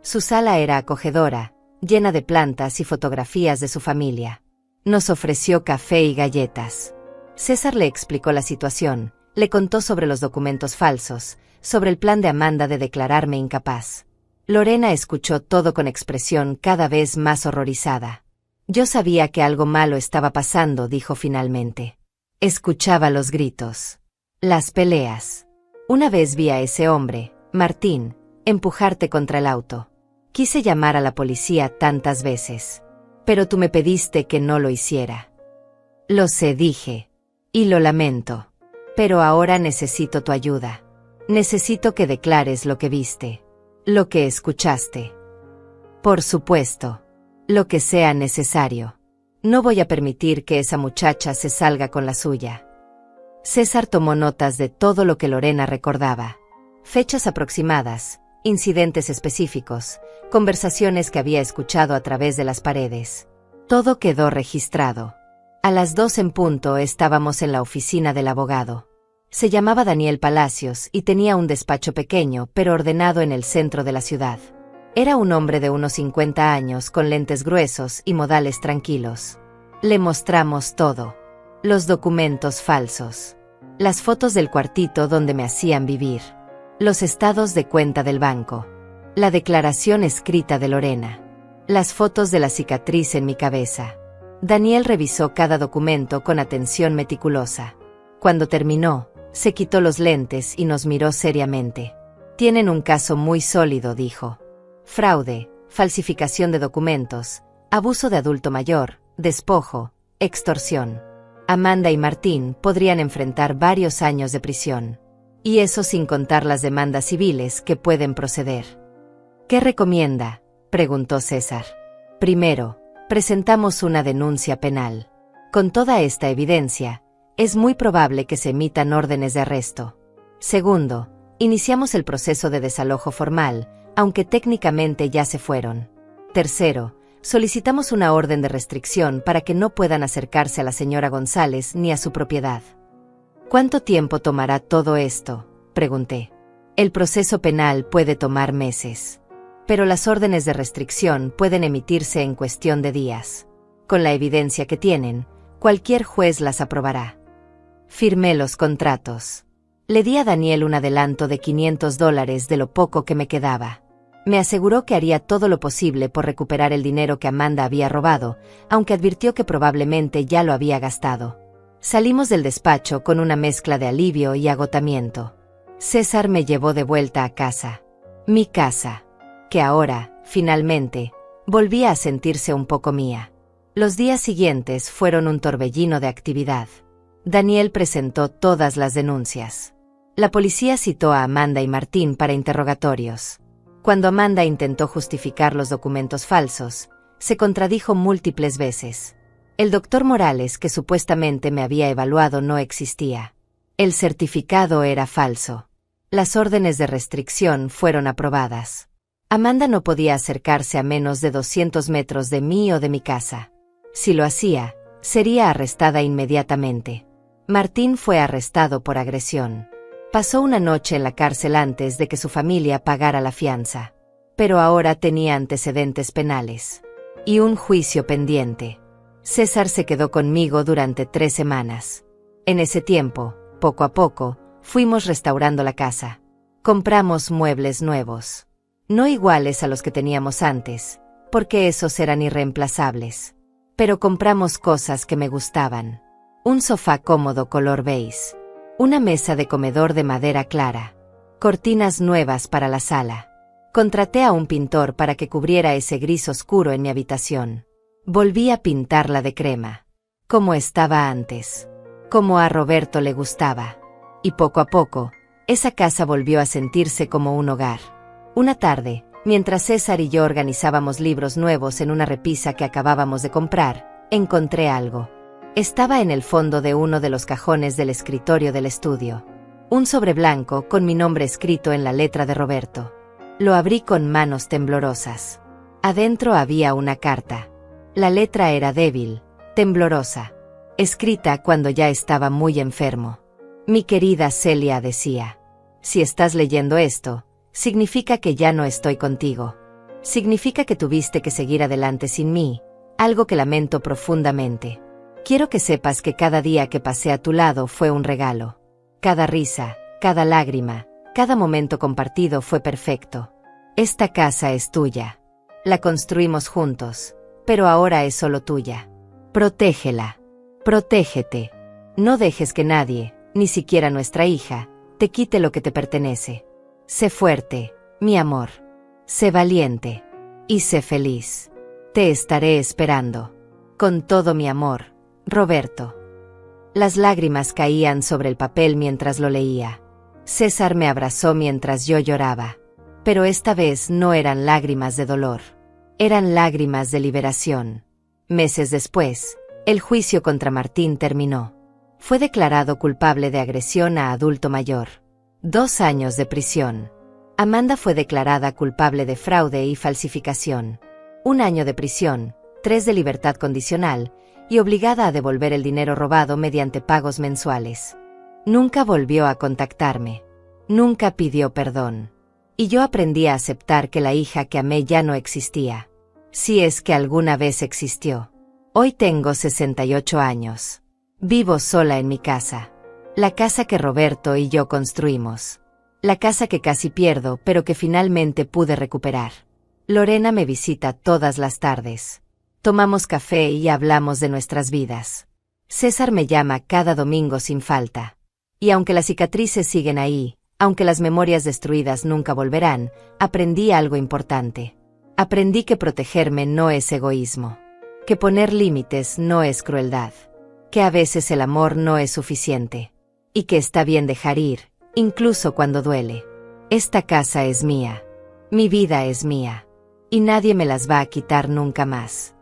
S1: Su sala era acogedora, llena de plantas y fotografías de su familia. Nos ofreció café y galletas. César le explicó la situación, le contó sobre los documentos falsos, sobre el plan de Amanda de declararme incapaz. Lorena escuchó todo con expresión cada vez más horrorizada. Yo sabía que algo malo estaba pasando, dijo finalmente. Escuchaba los gritos. Las peleas. Una vez vi a ese hombre, Martín, empujarte contra el auto. Quise llamar a la policía tantas veces. Pero tú me pediste que no lo hiciera. Lo sé, dije. Y lo lamento. Pero ahora necesito tu ayuda. Necesito que declares lo que viste. Lo que escuchaste. Por supuesto. Lo que sea necesario. No voy a permitir que esa muchacha se salga con la suya. César tomó notas de todo lo que Lorena recordaba. Fechas aproximadas, incidentes específicos, conversaciones que había escuchado a través de las paredes. Todo quedó registrado. A las 2 en punto estábamos en la oficina del abogado. Se llamaba Daniel Palacios y tenía un despacho pequeño pero ordenado en el centro de la ciudad. Era un hombre de unos 50 años con lentes gruesos y modales tranquilos. Le mostramos todo. Los documentos falsos. Las fotos del cuartito donde me hacían vivir. Los estados de cuenta del banco. La declaración escrita de Lorena. Las fotos de la cicatriz en mi cabeza. Daniel revisó cada documento con atención meticulosa. Cuando terminó, se quitó los lentes y nos miró seriamente. Tienen un caso muy sólido, dijo. Fraude, falsificación de documentos, abuso de adulto mayor, despojo, extorsión. Amanda y Martín podrían enfrentar varios años de prisión. Y eso sin contar las demandas civiles que pueden proceder. ¿Qué recomienda?, preguntó César. Primero, presentamos una denuncia penal. Con toda esta evidencia, es muy probable que se emitan órdenes de arresto. Segundo, iniciamos el proceso de desalojo formal, aunque técnicamente ya se fueron. Tercero, solicitamos una orden de restricción para que no puedan acercarse a la señora González ni a su propiedad. ¿Cuánto tiempo tomará todo esto?, pregunté. El proceso penal puede tomar meses. Pero las órdenes de restricción pueden emitirse en cuestión de días. Con la evidencia que tienen, cualquier juez las aprobará. Firmé los contratos. Le di a Daniel un adelanto de $500 de lo poco que me quedaba. Me aseguró que haría todo lo posible por recuperar el dinero que Amanda había robado, aunque advirtió que probablemente ya lo había gastado. Salimos del despacho con una mezcla de alivio y agotamiento. César me llevó de vuelta a casa. Mi casa. Que ahora, finalmente, volvía a sentirse un poco mía. Los días siguientes fueron un torbellino de actividad. Daniel presentó todas las denuncias. La policía citó a Amanda y Martín para interrogatorios. Cuando Amanda intentó justificar los documentos falsos, se contradijo múltiples veces. El doctor Morales que supuestamente me había evaluado no existía. El certificado era falso. Las órdenes de restricción fueron aprobadas. Amanda no podía acercarse a menos de 200 metros de mí o de mi casa. Si lo hacía, sería arrestada inmediatamente. Martín fue arrestado por agresión. Pasó una noche en la cárcel antes de que su familia pagara la fianza. Pero ahora tenía antecedentes penales. Y un juicio pendiente. César se quedó conmigo durante 3 semanas. En ese tiempo, poco a poco, fuimos restaurando la casa. Compramos muebles nuevos. No iguales a los que teníamos antes, porque esos eran irreemplazables. Pero compramos cosas que me gustaban. Un sofá cómodo color beige. Una mesa de comedor de madera clara. Cortinas nuevas para la sala. Contraté a un pintor para que cubriera ese gris oscuro en mi habitación. Volví a pintarla de crema. Como estaba antes. Como a Roberto le gustaba. Y poco a poco, esa casa volvió a sentirse como un hogar. Una tarde, mientras César y yo organizábamos libros nuevos en una repisa que acabábamos de comprar, encontré algo. Estaba en el fondo de uno de los cajones del escritorio del estudio. Un sobre blanco con mi nombre escrito en la letra de Roberto. Lo abrí con manos temblorosas. Adentro había una carta. La letra era débil, temblorosa. escrita cuando ya estaba muy enfermo. Mi querida Celia decía: si estás leyendo esto, significa que ya no estoy contigo. Significa que tuviste que seguir adelante sin mí, algo que lamento profundamente. Quiero que sepas que cada día que pasé a tu lado fue un regalo. Cada risa, cada lágrima, cada momento compartido fue perfecto. Esta casa es tuya. La construimos juntos, pero ahora es solo tuya. Protégela. Protégete. No dejes que nadie, ni siquiera nuestra hija, te quite lo que te pertenece. Sé fuerte, mi amor. Sé valiente. Y sé feliz. Te estaré esperando. Con todo mi amor, Roberto. Las lágrimas caían sobre el papel mientras lo leía. César me abrazó mientras yo lloraba. Pero esta vez no eran lágrimas de dolor. Eran lágrimas de liberación. Meses después, el juicio contra Martín terminó. Fue declarado culpable de agresión a adulto mayor. 2 años de prisión. Amanda fue declarada culpable de fraude y falsificación. 1 año de prisión, 3 de libertad condicional, y obligada a devolver el dinero robado mediante pagos mensuales. Nunca volvió a contactarme. Nunca pidió perdón. Y yo aprendí a aceptar que la hija que amé ya no existía. Si es que alguna vez existió. Hoy tengo 68 años. Vivo sola en mi casa. La casa que Roberto y yo construimos. La casa que casi pierdo, pero que finalmente pude recuperar. Lorena me visita todas las tardes. Tomamos café y hablamos de nuestras vidas. César me llama cada domingo sin falta. Y aunque las cicatrices siguen ahí, aunque las memorias destruidas nunca volverán, aprendí algo importante. Aprendí que protegerme no es egoísmo. Que poner límites no es crueldad. Que a veces el amor no es suficiente. Y que está bien dejar ir, incluso cuando duele. Esta casa es mía. Mi vida es mía. Y nadie me las va a quitar nunca más.